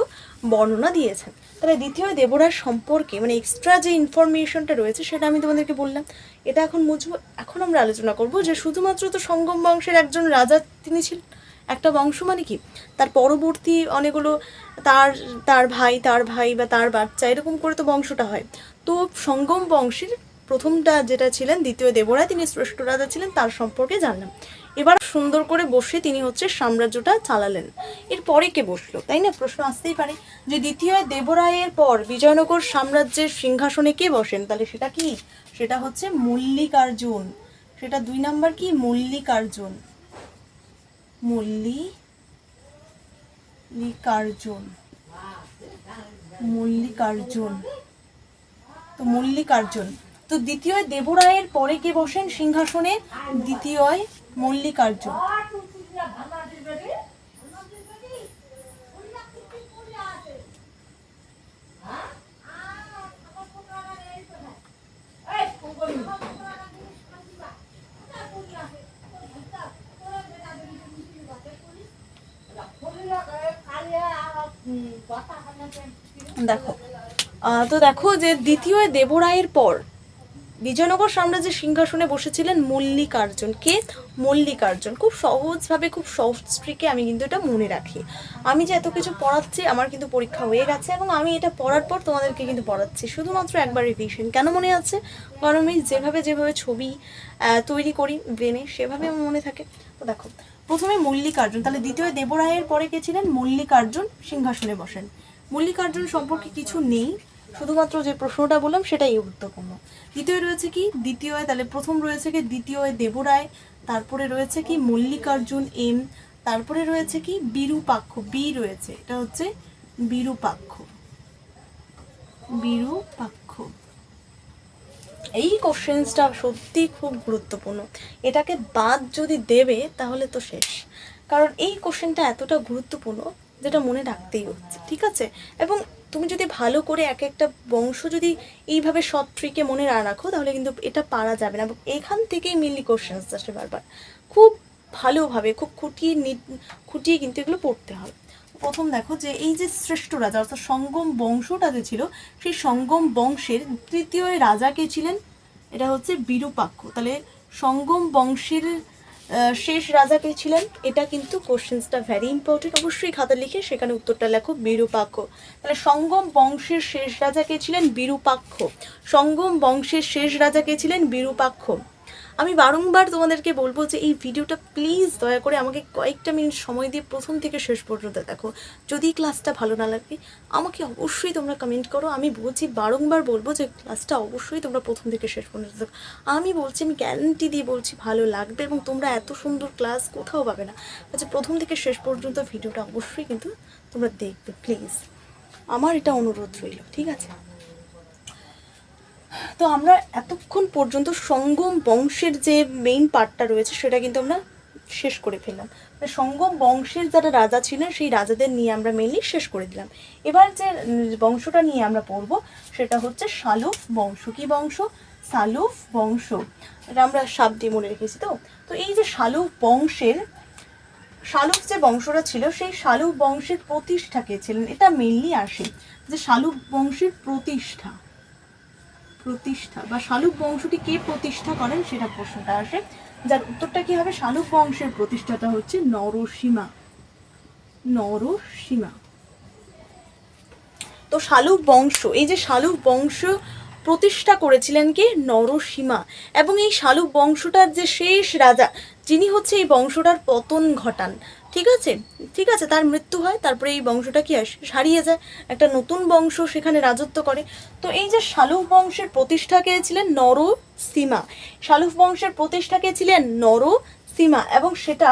বর্ণনা দিয়েছেন। তাহলে দ্বিতীয় দেবরায়ের সম্পর্কে মানে এক্সট্রা যে ইনফরমেশনটা রয়েছে সেটা আমি তোমাদেরকে বললাম। এটা এখন বুঝবো। এখন আমরা আলোচনা করব যে শুধুমাত্র তো সঙ্গম বংশের একজন রাজা তিনি ছিলেন। একটা বংশ মানে কি, তার পরবর্তী অনেকগুলো তার তার ভাই বা তার বাচ্চা, এরকম করে তো বংশটা হয়। তো সঙ্গম বংশের প্রথমটা যেটা ছিলেন দ্বিতীয় দেবরায়, তিনি শ্রেষ্ঠ রাজা ছিলেন, তার সম্পর্কে জানলাম। এবার সুন্দর করে বসে তিনি হচ্ছে সাম্রাজ্যটা চালালেন। এরপরে কে বসলো, তাই না, প্রশ্ন আসতেই পারে যে দ্বিতীয় দেবরায়ের পর বিজয়নগর সাম্রাজ্যের সিংহাসনে কে বসেন, তাহলে সেটা কি, সেটা হচ্ছে মল্লিকার্জুন। সেটা 2 নাম্বার কি, মল্লিকার্জুন, মল্লিকার্জুন, মল্লিকার্জুন। তো মল্লিকার্জুন, তো দ্বিতীয় দেবরায়ের পরে কে বসেন সিংহাসনে, দ্বিতীয় মল্লিকার্জুন। দেখো তো দেখো যে দ্বিতীয় দেবরায়ের পর বিজয়নগর সাম্রাজ্যের সিংহাসনে বসেছিলেন মল্লিকার্জুন। কে, মল্লিকার্জুন। খুব সহজভাবে, খুব সহজ ট্রিকে আমি কিন্তু এটা মনে রাখি। আমি যে এত কিছু পড়াচ্ছি, আমার কিন্তু পরীক্ষা হয়ে গেছে এবং আমি এটা পড়ার পর তোমাদেরকে কিন্তু পড়াচ্ছি শুধুমাত্র একবার রিভিশন। কেন মনে আছে, কারণ আমি যেভাবে ছবি তৈরি করি ব্রেনে, সেভাবে আমার মনে থাকে। তো দেখো প্রথমে মল্লিকার্জুন, তাহলে দ্বিতীয় দেবরায়ের পরে কে ছিলেন, মল্লিকার্জুন সিংহাসনে বসেন। মল্লিকার্জুন সম্পর্কে কিছু নেই, শুধুমাত্র যে প্রশ্নটা বললাম সেটাই গুরুত্বপূর্ণ। দ্বিতীয় রয়েছে কি, দ্বিতীয়, তাহলে প্রথম রয়েছে কি দ্বিতীয় দেবরায়, তারপরে রয়েছে কি মল্লিকার্জুন এম, তারপরে রয়েছে কি বিরূপাক্ষ, বি রয়েছে, এটা হচ্ছে বিরূপাক্ষ, বিরূপাক্ষ। এই কোশ্চেন্সটা সত্যি খুব গুরুত্বপূর্ণ, এটাকে বাদ যদি দেবে তাহলে তো শেষ, কারণ এই কোশ্চেনটা এতটা গুরুত্বপূর্ণ যেটা মনে রাখতেই হচ্ছে, ঠিক আছে। এবং তুমি যদি ভালো করে এক একটা বংশ যদি এইভাবে সব ট্রিকে মনে না রাখো তাহলে কিন্তু এটা পারা যাবে না। এবং এখান থেকেই মেনলি কোশ্চেন্স আসে বারবার, খুব ভালোভাবে খুব খুঁটিয়ে কিন্তু এগুলো পড়তে হবে। প্রথম দেখো যে এই যে শ্রেষ্ঠ রাজা অর্থাৎ সঙ্গম বংশটা যে ছিল, সেই সঙ্গম বংশের তৃতীয় রাজা কে ছিলেন, এটা হচ্ছে বিরূপাক্ষ। তাহলে সঙ্গম বংশের শেষ রাজা কে ছিলেন, এটা কিন্তু কোশ্চেন্সটা ভেরি ইম্পর্টেন্ট, অবশ্যই খাতা লিখে সেখানে উত্তরটা লেখো বিরূপাক্ষ। তাহলে সঙ্গম বংশের শেষ রাজা কে ছিলেন, বিরূপাক্ষ। সঙ্গম বংশের শেষ রাজা কে ছিলেন, বিরূপাক্ষ। আমি বারংবার তোমাদেরকে বলবো যে এই ভিডিওটা প্লিজ দয়া করে আমাকে কয়েকটা মিনিট সময় দিয়ে প্রথম থেকে শেষ পর্যন্ত দেখো। যদি ক্লাসটা ভালো না লাগে আমাকে অবশ্যই তোমরা কমেন্ট করো। আমি বলছি, বারংবার বলবো যে ক্লাসটা অবশ্যই তোমরা প্রথম থেকে শেষ পর্যন্ত দেখো। আমি বলছি, আমি গ্যারান্টি দিয়ে বলছি ভালো লাগবে এবং তোমরা এত সুন্দর ক্লাস কোথাও পাবে না। আচ্ছা, প্রথম থেকে শেষ পর্যন্ত ভিডিওটা অবশ্যই কিন্তু তোমরা দেখবে প্লিজ, আমার এটা অনুরোধ রইল, ঠিক আছে। তো আমরা এতক্ষণ পর্যন্ত সঙ্গম বংশের যে মেইন পার্টটা রয়েছে সেটা কিন্তু আমরা শেষ করে ফেললাম। সঙ্গম বংশের যারা রাজা ছিলেন সেই রাজাদের নিয়ে আমরা মেইনলি শেষ করে দিলাম। এবার যে বংশটা নিয়ে আমরা পড়ব সেটা হচ্ছে শালুফ বংশ। কি বংশ? শালুফ বংশ। এটা আমরা সাপ দিয়ে মনে রেখেছি। তো এই যে শালুফ বংশের, শালুফ যে বংশটা ছিল সেই শালুফ বংশের প্রতিষ্ঠা কে ছিলেন, এটা মেইনলি আসে যে শালুফ বংশের প্রতিষ্ঠা বা শালুক বংশটি কে প্রতিষ্ঠা করেন সেটা প্রশ্নটা আসে, যার উত্তরটা কি হবে? শালুক বংশের প্রতিষ্ঠাতা হচ্ছে নরসীমা। তো শালুক বংশ, এই যে শালুক বংশ প্রতিষ্ঠা করেছিলেন কে? নরসীমা। এবং এই শালুক বংশটার যে শেষ রাজা যিনি হচ্ছে এই বংশটার পতন ঘটান, ঠিক আছে, তার মৃত্যু হয়, তারপরে এই বংশটা কি আসে? হারিয়ে যায়, একটা নতুন বংশ সেখানে রাজত্ব করে। তো এই যে শালুক বংশের প্রতিষ্ঠা কে ছিলেন? নরসীমা। শালুক বংশের প্রতিষ্ঠা কে ছিলেন? নরসীমা। এবং সেটা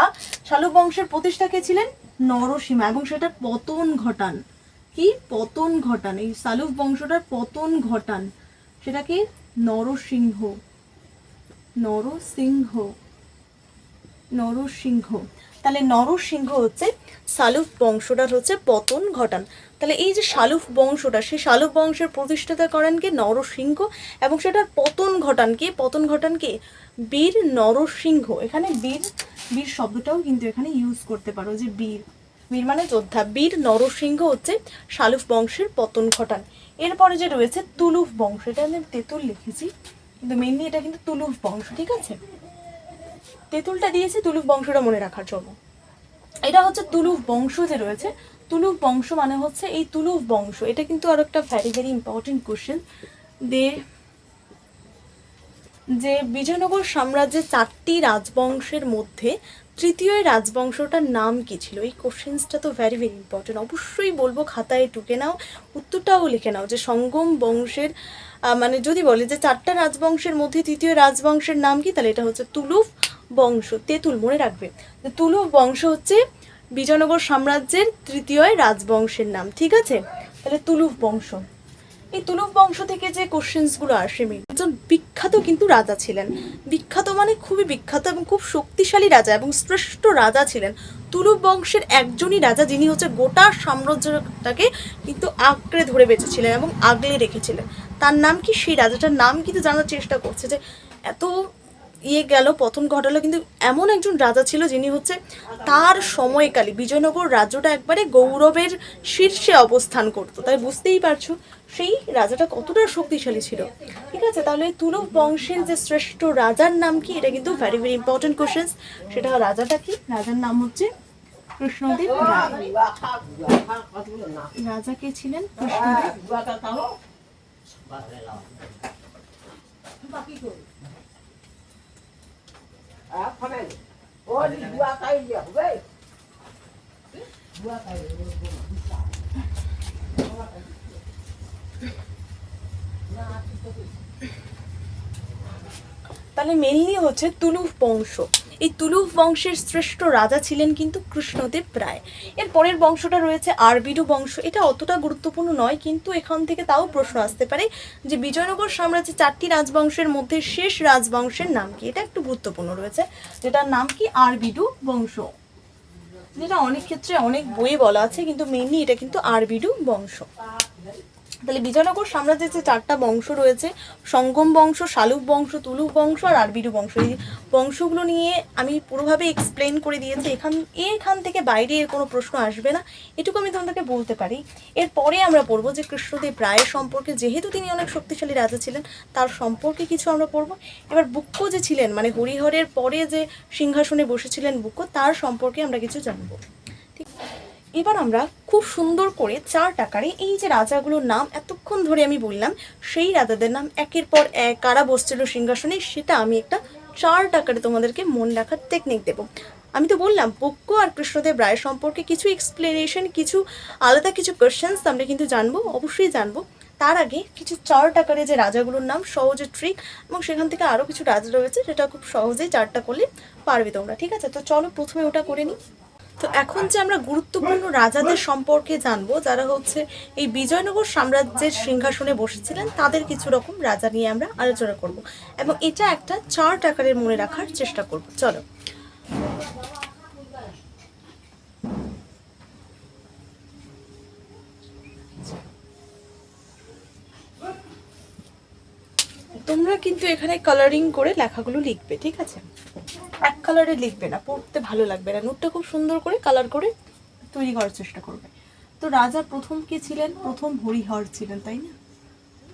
শালুক বংশের প্রতিষ্ঠা কে ছিলেন? নরসীমা। এবং সেটা পতন ঘটান। কি? পতন ঘটান। এই শালুক বংশটার পতন ঘটান সেটাকে নরসিংহ। তাহলে নরসিংহ হচ্ছে শালুক বংশটার হচ্ছে পতন ঘটান। তাহলে এই যে শালুক বংশটা, সেই শালুক বংশের প্রতিষ্ঠাতা করেন কে? নরসিংহ। এবং সেটার পতন ঘটান কে? বীর নরসিংহ। এখানে বীর শব্দটাও কিন্তু এখানে ইউজ করতে পারো, যে বীর মানে যোদ্ধা। বীর নরসিংহ হচ্ছে শালুক বংশের পতন ঘটান। এরপরে যে রয়েছে তুলুফ বংশ, এটা আমি তেঁতুল লিখেছি কিন্তু মেনলি এটা কিন্তু তুলুফ বংশ। ঠিক আছে, তেঁতুলটা দিয়েছি তুলুফ বংশটা মনে রাখার জন্য। এটা হচ্ছে তুলুফ বংশ যে রয়েছে, তুলুফ বংশ মানে হচ্ছে এই তুলুফ বংশ। এটা কিন্তু আরো একটা ভেরি ইম্পর্টেন্ট কোশ্চেন, যে বিজয়নগর সাম্রাজ্যের 4টি রাজবংশের মধ্যে তৃতীয় রাজবংশটার নাম কি ছিল? এই কোশ্চেন্সটা তো ভেরি ইম্পর্টেন্ট। অবশ্যই বলবো খাতায় টুকে নাও, উত্তরটাও লিখে নাও যে সঙ্গম বংশের মানে যদি বলে যে 4টা রাজবংশের মধ্যে তৃতীয় রাজবংশের নাম কি, তাহলে এটা হচ্ছে তুলুফ বংশ। তেঁতুল মনে রাখবে যে তুলুফ বংশ হচ্ছে বিজয়নগর সাম্রাজ্যের তৃতীয় রাজবংশের নাম। ঠিক আছে, তাহলে তুলুফ বংশ। এই তুলুফ বংশ থেকে যে কোশ্চেন্সগুলো আসে, একজন বিখ্যাত কিন্তু রাজা ছিলেন। বিখ্যাত মানে খুবই বিখ্যাত এবং খুব শক্তিশালী রাজা এবং শ্রেষ্ঠ রাজা ছিলেন তুলুফ বংশের একজনই রাজা, যিনি হচ্ছে গোটা সাম্রাজ্যটাকে কিন্তু আঁকড়ে ধরে বেঁচেছিলেন এবং আগলে রেখেছিলেন। তার নাম কি? সেই রাজাটার নাম কিন্তু জানার চেষ্টা করছে, যে এত গেল পতন ঘটালো, কিন্তু এমন একজন রাজা ছিল যিনি হচ্ছে তার সময়কালে বিজয়নগর রাজ্যটা একবারে গৌরবের শীর্ষে অবস্থান করতো। তাই বুঝতেই পারছো সেই রাজাটা কতটা শক্তিশালী ছিল। ঠিক আছে, তাহলে তুলুফ বংশের যে শ্রেষ্ঠ রাজার নাম কি? এটা কিন্তু ভেরি ইম্পর্টেন্ট কোশ্চেন। সেটা রাজাটা কি? রাজার নাম হচ্ছে কৃষ্ণদেব রায়। রাজা কে ছিলেন? কৃষ্ণদেব। তাহলে মেনলি হচ্ছে তুলুফ বংশ। এই তুলুফ বংশের শ্রেষ্ঠ রাজা ছিলেন কিন্তু কৃষ্ণদেব রায়। এর পরের বংশটা রয়েছে আরবিডু বংশ। এটা অতটা গুরুত্বপূর্ণ নয়, কিন্তু এখান থেকে তাও প্রশ্ন আসতে পারে যে বিজয়নগর সাম্রাজ্যের 4টি রাজবংশের মধ্যে শেষ রাজবংশের নাম কি? এটা একটু গুরুত্বপূর্ণ রয়েছে, যেটার নাম কি? আরবিডু বংশ, যেটা অনেক ক্ষেত্রে অনেক বইয়ে বলা আছে, কিন্তু মেইনলি এটা কিন্তু আরবিডু বংশ। তাহলে বিজয়নগর সাম্রাজ্যের যে 4টা বংশ রয়েছে, সঙ্গম বংশ, শালুক বংশ, তুলুক বংশ আর আরবিডু বংশ, এই বংশগুলো নিয়ে আমি পুরোভাবে এক্সপ্লেন করে দিয়েছি। এখান থেকে বাইরে এর কোনো প্রশ্ন আসবে না, এটুকু আমি তোমাদেরকে বলতে পারি। এরপরে আমরা পড়বো যে কৃষ্ণদেব রায়ের সম্পর্কে, যেহেতু তিনি অনেক শক্তিশালী রাজা ছিলেন তার সম্পর্কে কিছু আমরা পড়বো। এবার বুক্ক যে ছিলেন, মানে হরিহরের পরে যে সিংহাসনে বসেছিলেন বুক্ক, তার সম্পর্কে আমরা কিছু জানবো। ঠিক, এবার আমরা খুব সুন্দর করে 4 আকারে এই যে রাজাগুলোর নাম এতক্ষণ ধরে আমি বললাম, সেই রাজাদের নাম একের পর এক কারা বসছিল সিংহাসনে, সেটা আমি একটা 4 আকারে তোমাদেরকে মনে রাখার টেকনিক দেব। আমি তো বললাম বুক্ক আর কৃষ্ণদেব রায় সম্পর্কে কিছু এক্সপ্লেনেশন, কিছু আলাদা কিছু কোয়েশ্চেন্স আমরা কিন্তু জানবো, অবশ্যই জানবো। তার আগে কিছু 4 আকারে যে রাজাগুলোর নাম সহজে ট্রিক, এবং সেখান থেকে আরও কিছু রাজা রয়েছে যেটা খুব সহজেই 4টা করলে পারবে তোমরা। ঠিক আছে, তো চলো প্রথমে ওটা করে নিই। তো এখন যে আমরা গুরুত্বপূর্ণ রাজাদের সম্পর্কে জানবো, যারা হচ্ছে এই বিজয়নগর সাম্রাজ্যের সিংহাসনে বসেছিলেন, তাদের কিছু রকম রাজা নিয়ে আমরা আলোচনা করব এবং এটা একটা চার্ট আকারে মনে রাখার চেষ্টা করব। চলো, তোমরা কিন্তু এখানে কালারিং করে লেখাগুলো লিখবে, ঠিক আছে? এক কালারে লিখবে না, পড়তে ভালো লাগবে না। নোটটা খুব সুন্দর করে কালার করে তৈরি করার চেষ্টা করবে। তো রাজা প্রথম কে ছিলেন? প্রথম হরিহর ছিলেন, তাই না?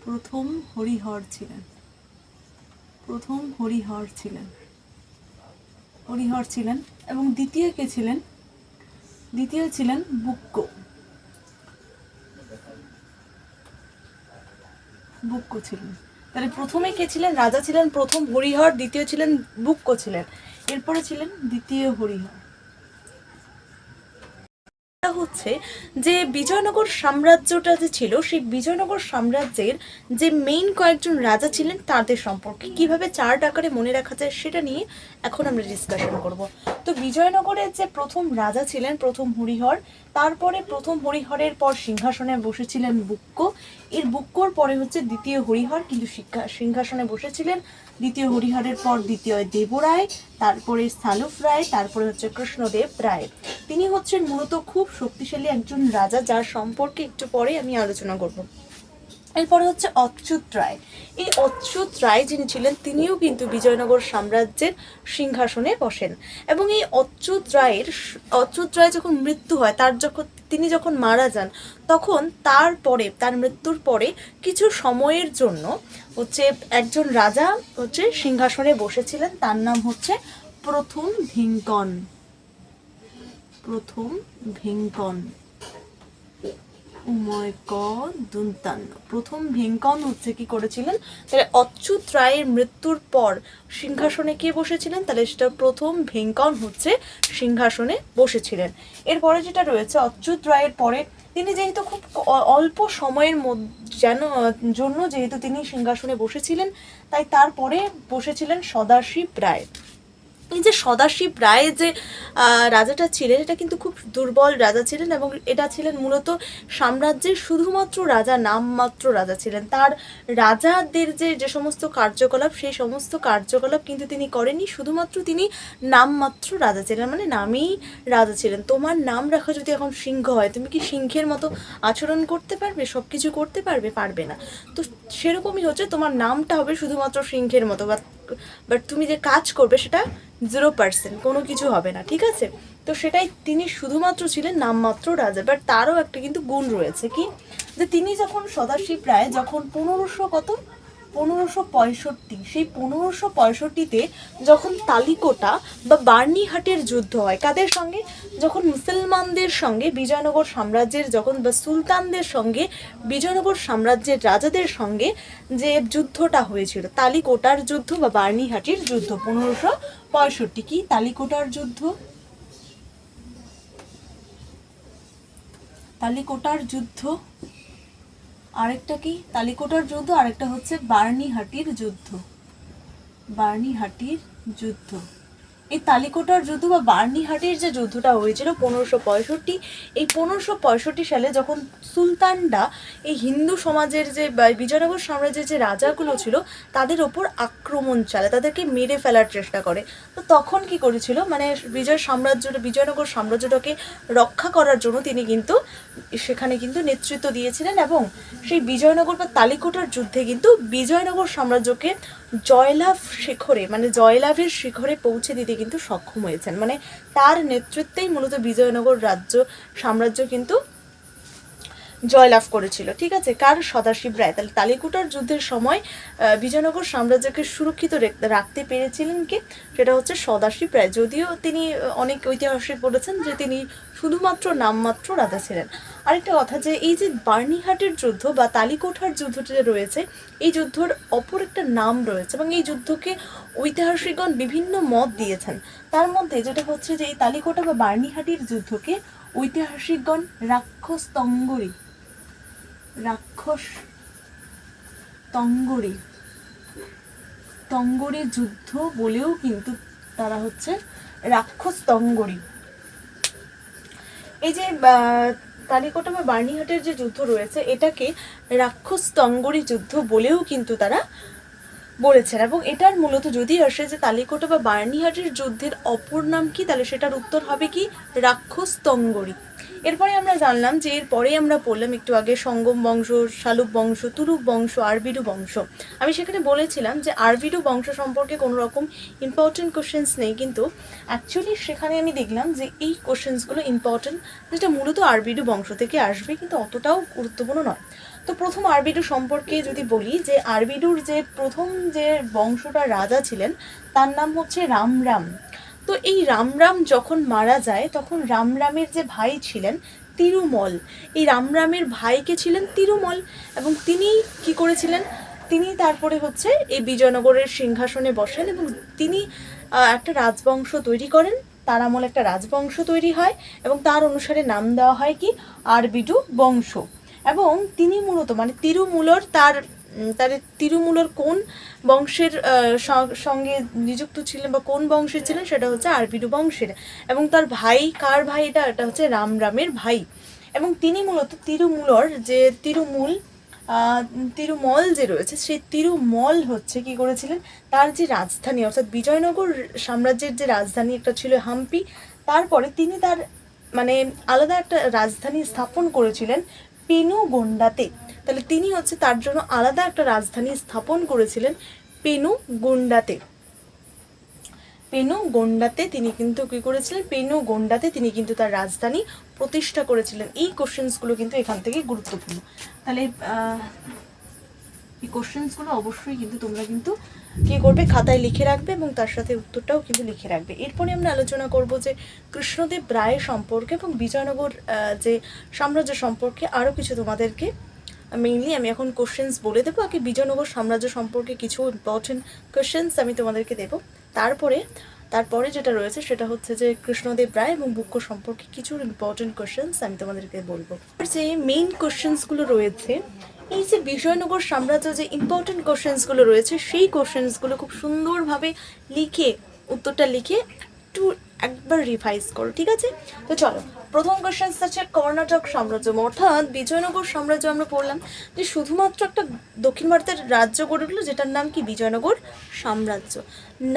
প্রথম হরিহর ছিলেন, প্রথম হরিহর ছিলেন, হরিহর ছিলেন। এবং দ্বিতীয় কে ছিলেন? দ্বিতীয় ছিলেন বুক্ক, বুক্ক ছিলেন। তাহলে প্রথমে কে ছিলেন? রাজা ছিলেন প্রথম হরিহর, দ্বিতীয় ছিলেন বুক্ক ছিলেন, এরপরে ছিলেন দ্বিতীয় হরিহর। হচ্ছে যে বিজয়নগর সাম্রাজ্যটা যে ছিল, সেই বিজয়নগর সাম্রাজ্যের যে মেইন কয়েকজন রাজা ছিলেন তাদের সম্পর্কে কিভাবে চার্ট আকারে মনে রাখা যায় সেটা নিয়ে এখন আমরা ডিসকাশন করব। তো বিজয়নগরের যে প্রথম রাজা ছিলেন প্রথম হরিহর, তারপরে প্রথম হরিহরের পর সিংহাসনে বসেছিলেন বুক্ক, এর বুক্কর পরে হচ্ছে দ্বিতীয় হরিহর কিন্তু সিংহাসনে বসেছিলেন। দ্বিতীয় হরিহরের পর দ্বিতীয় দেবরায়, তারপরে সালুফ রায়, তারপরে হচ্ছে কৃষ্ণদেব রায়। তিনি হচ্ছেন মূলত খুব শক্তিশালী একজন রাজা, যার সম্পর্কে একটু পরে আমি আলোচনা করব। এরপরে হচ্ছে অচ্যুত রায়। এই অচ্যুত রায় যিনি ছিলেন, তিনিও কিন্তু বিজয়নগর সাম্রাজ্যের সিংহাসনে বসেন। এবং এই অচ্যুত রায় যখন মৃত্যু হয়, তিনি যখন মারা যান, তখন তার মৃত্যুর পরে কিছু সময়ের জন্য হচ্ছে একজন রাজা হচ্ছে সিংহাসনে বসেছিলেন, তার নাম হচ্ছে প্রথম ভীমকন। প্রথম ভীমকন, প্রথম ভীমকন হচ্ছে কি করেছিলেন? তাহলে অচ্যুত রায়ের মৃত্যুর পর সিংহাসনে কে বসেছিলেন? তাহলে সেটা প্রথম ভীমকন হচ্ছে সিংহাসনে বসেছিলেন। এরপরে যেটা রয়েছে, অচ্যুত রায়ের পরে তিনি যেহেতু খুব অল্প সময়ের জন্য যেহেতু তিনি সিংহাসনে বসেছিলেন, তাই তারপরে বসেছিলেন সদাশিব রায়। এই যে সদাশিব রায় যে রাজাটা ছিলেন, এটা কিন্তু খুব দুর্বল রাজা ছিলেন এবং এটা ছিলেন মূলত সাম্রাজ্যের শুধুমাত্র রাজা, নামমাত্র রাজা ছিলেন। তার রাজাদের যে সমস্ত কার্যকলাপ, সেই সমস্ত কার্যকলাপ কিন্তু তিনি করেননি, শুধুমাত্র তিনি নামমাত্র রাজা ছিলেন, মানে নামেই রাজা ছিলেন। তোমার নাম রাখা যদি এখন সিংহ হয়, তুমি কি সিংহের মতো আচরণ করতে পারবে? সব কিছু করতে পারবে? পারবে না। তো সেরকমই হচ্ছে, তোমার নামটা হবে শুধুমাত্র সিংহের মতো, বাট তুমি যে কাজ করবে সেটা 0%, কোনো কিছু হবে না, ঠিক আছে? তো সেটাই, তিনি শুধুমাত্র ছিলেন নামমাত্র রাজা। বাট তারও একটা কিন্তু গুণ রয়েছে, কি যে তিনি যখন সদাশিব রায় যখন 1565, সেই 1565-তে যখন তালিকোটা বা বার্নিহাটের যুদ্ধ হয়, কাদের সঙ্গে? যখন মুসলমানদের সঙ্গে বিজয়নগর সাম্রাজ্যের, যখন বা সুলতানদের সঙ্গে বিজয়নগর সাম্রাজ্যের রাজাদের সঙ্গে যে যুদ্ধটা হয়েছিল, তালিকোটার যুদ্ধ বা বার্নিহাটের যুদ্ধ 1565। কি তালিকোটার যুদ্ধ? তালিকোটার যুদ্ধ। আরেকটা কি? তালিকোটার যুদ্ধ, আরেকটা হচ্ছে বার্নিহাটির যুদ্ধ। বার্নিহাটির যুদ্ধ। এই তালিকোটার যুদ্ধ বা বার্নিহাটির যে যুদ্ধটা হয়েছিল 1565, এই 1565 সালে যখন সুলতানরা এই হিন্দু সমাজের যে বিজয়নগর সাম্রাজ্যের যে রাজাগুলো ছিল তাদের ওপর আক্রমণ চালায়, তাদেরকে মেরে ফেলার চেষ্টা করে। তো তখন কি করেছিল, মানে বিজয়নগর সাম্রাজ্যটাকে রক্ষা করার জন্য তিনি কিন্তু সেখানে কিন্তু নেতৃত্ব দিয়েছিলেন এবং সেই বিজয়নগর বা তালিকোটার যুদ্ধে কিন্তু বিজয়নগর সাম্রাজ্যকে জয়লাভের শিখরে পৌঁছে দিতে কিন্তু সক্ষম হয়েছেন। মানে তার নেতৃত্বেই মূলত বিজয়নগর সাম্রাজ্য কিন্তু জয়লাভ করেছিল, ঠিক আছে? কার? সদাশিব রায়। তাহলে তালিকোটার যুদ্ধের সময় বিজয়নগর সাম্রাজ্যকে সুরক্ষিত রাখতে পেরেছিলেন কে? সেটা হচ্ছে সদাশিব রায়। যদিও তিনি অনেক ঐতিহাসিক বলেছেন যে তিনি শুধুমাত্র নামমাত্র রাজা ছিলেন। আরেকটা কথা, যে এই যে বার্নিহাটের যুদ্ধ বা তালিকোটার যুদ্ধটা রয়েছে, এই যুদ্ধর অপর একটা নাম রয়েছে এবং এই যুদ্ধকে ঐতিহাসিকগণ বিভিন্ন মত দিয়েছেন। তার মধ্যে যেটা হচ্ছে যে এই তালিকোটা বা বার্নিহাটির যুদ্ধকে ঐতিহাসিকগণ তঙ্গরি যুদ্ধ বলেও কিন্তু তারা হচ্ছে রাক্ষস তঙ্গরি এই যে তালিকোটা বা বার্নিহাটের যে যুদ্ধ রয়েছে এটাকে রাক্ষস তঙ্গরী যুদ্ধ বলেও কিন্তু তারা বলেছেন। এবং এটার মূলত যদি আসে যে তালিকোটা বা বার্নিহাটের যুদ্ধের অপর নাম কি, তাহলে সেটার উত্তর হবে কি রাক্ষস তঙ্গরী। এরপরে আমরা জানলাম যে এরপরে আমরা পড়লাম একটু আগে সঙ্গম বংশ, শালুক বংশ, তুরুপ বংশ, আরবিডু বংশ। আমি সেখানে বলেছিলাম যে আরবিডু বংশ সম্পর্কে কোনো রকম ইম্পর্টেন্ট কোশ্চেন্স নেই, কিন্তু অ্যাকচুয়ালি সেখানে আমি দেখলাম যে এই কোশ্চেন্সগুলো ইম্পর্টেন্ট, যেটা মূলত আরবিডু বংশ থেকে আসবে, কিন্তু অতটাও গুরুত্বপূর্ণ নয়। তো প্রথম আরবিডু সম্পর্কে যদি বলি, যে আরবিডুর যে প্রথম যে বংশটা রাজা ছিলেন তার নাম হচ্ছে রামরাম। তো এই রামরাম যখন মারা যায় তখন রামরামের যে ভাই ছিলেন তিরুমল, এই রামরামের ভাইকে ছিলেন তিরুমল, এবং তিনি কি করেছিলেন, তিনি তারপরে হচ্ছে এই বিজয়নগরের সিংহাসনে বসেন এবং তিনি একটা রাজবংশ তৈরি করেন। তার আমলে একটা রাজবংশ তৈরি হয় এবং তার অনুসারে নাম দেওয়া হয় কি আরবিডু বংশ। এবং তিনি মূলত মানে তিরুমুলর তার তিরুমুলর কোন বংশের সঙ্গে নিযুক্ত ছিলেন বা কোন বংশের ছিলেন, সেটা হচ্ছে আরবিডু বংশের। এবং তার ভাই, কার ভাই এটা হচ্ছে রামরামের ভাই। এবং তিনি মূলত তিরুমুলর যে তিরুমল যে রয়েছে সেই তিরুমল হচ্ছে কি করেছিলেন, তার যে রাজধানী অর্থাৎ বিজয়নগর সাম্রাজ্যের যে রাজধানী একটা ছিল হাম্পি, তারপরে তিনি তার মানে আলাদা একটা রাজধানী স্থাপন করেছিলেন পেনুগোন্ডাতে। তাহলে তিনি হচ্ছে তার জন্য আলাদা একটা রাজধানী স্থাপন করেছিলেন পেনুগোন্ডাতে। পেনুগোন্ডাতে তিনি কিন্তু কী করেছিলেন, পেনুগোন্ডাতে তিনি কিন্তু তার রাজধানী প্রতিষ্ঠা করেছিলেন। এই কোশ্চেন্সগুলো কিন্তু এখান থেকে গুরুত্বপূর্ণ। তাহলে এই কোশ্চেন্সগুলো অবশ্যই কিন্তু তোমরা কিন্তু কী করবে, খাতায় লিখে রাখবে এবং তার সাথে উত্তরটাও কিন্তু লিখে রাখবে। এরপরে আমরা আলোচনা করব যে কৃষ্ণদেব রায় সম্পর্কে এবং বিজয়নগর যে সাম্রাজ্য সম্পর্কে আরও কিছু তোমাদেরকে মেইনলি আমি এখন কোশ্চেন্স বলে দেবো। আগে বিজয়নগর সাম্রাজ্য সম্পর্কে কিছু ইম্পর্টেন্ট কোশ্চেন্স আমি তোমাদেরকে দেবো, তারপরে যেটা রয়েছে সেটা হচ্ছে যে কৃষ্ণদেব রায় এবং বুক্ক সম্পর্কে কিছু ইম্পর্টেন্ট কোশ্চেন্স আমি তোমাদেরকে বলবো। যে মেইন কোশ্চেন্সগুলো রয়েছে, এই যে বিজয়নগর সাম্রাজ্য যে ইম্পর্টেন্ট কোশ্চেন্সগুলো রয়েছে সেই কোশ্চেন্সগুলো খুব সুন্দরভাবে লিখে উত্তরটা লিখে একটু একবার রিভাইজ করো, ঠিক আছে? তো চলো, প্রথম কোশ্চেন হচ্ছে কর্ণাটক সাম্রাজ্য। অর্থাৎ বিজয়নগর সাম্রাজ্য আমরা পড়লাম যে শুধুমাত্র একটা দক্ষিণ ভারতের রাজ্য গড়ে উঠলো যেটার নাম কি বিজয়নগর সাম্রাজ্য।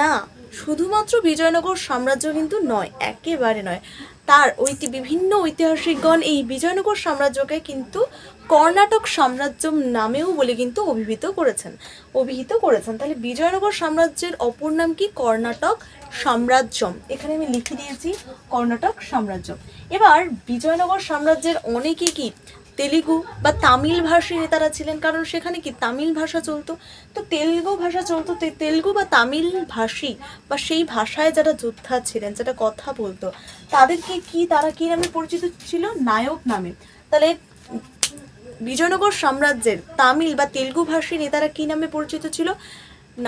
না, শুধুমাত্র বিজয়নগর সাম্রাজ্য কিন্তু নয়, একেবারে নয়। তার বিভিন্ন ঐতিহাসিকগণ এই বিজয়নগর সাম্রাজ্যকে কিন্তু কর্ণাটক সাম্রাজ্য নামেও বলে কিন্তু অভিহিত করেছেন। তাহলে বিজয়নগর সাম্রাজ্যের অপর নাম কি কর্ণাটক সাম্রাজ্য। এখানে আমি লিখে দিয়েছি কর্ণাটক সাম্রাজ্য। এবার বিজয়নগর সাম্রাজ্যের অনেকে কি তেলুগু বা তামিল ভাষী নেতারা ছিলেন, কারণ সেখানে কি তামিল ভাষা চলতো। তো তেলুগু ভাষা চলতো, তেলুগু বা তামিল ভাষী বা সেই ভাষায় যারা যোদ্ধা ছিলেন, যারা কথা বলতো, তারা কি নামে পরিচিত ছিল, নায়ক নামে। তাহলে বিজয়নগর সাম্রাজ্যের তামিল বা তেলুগু ভাষী নেতারা কি নামে পরিচিত ছিল,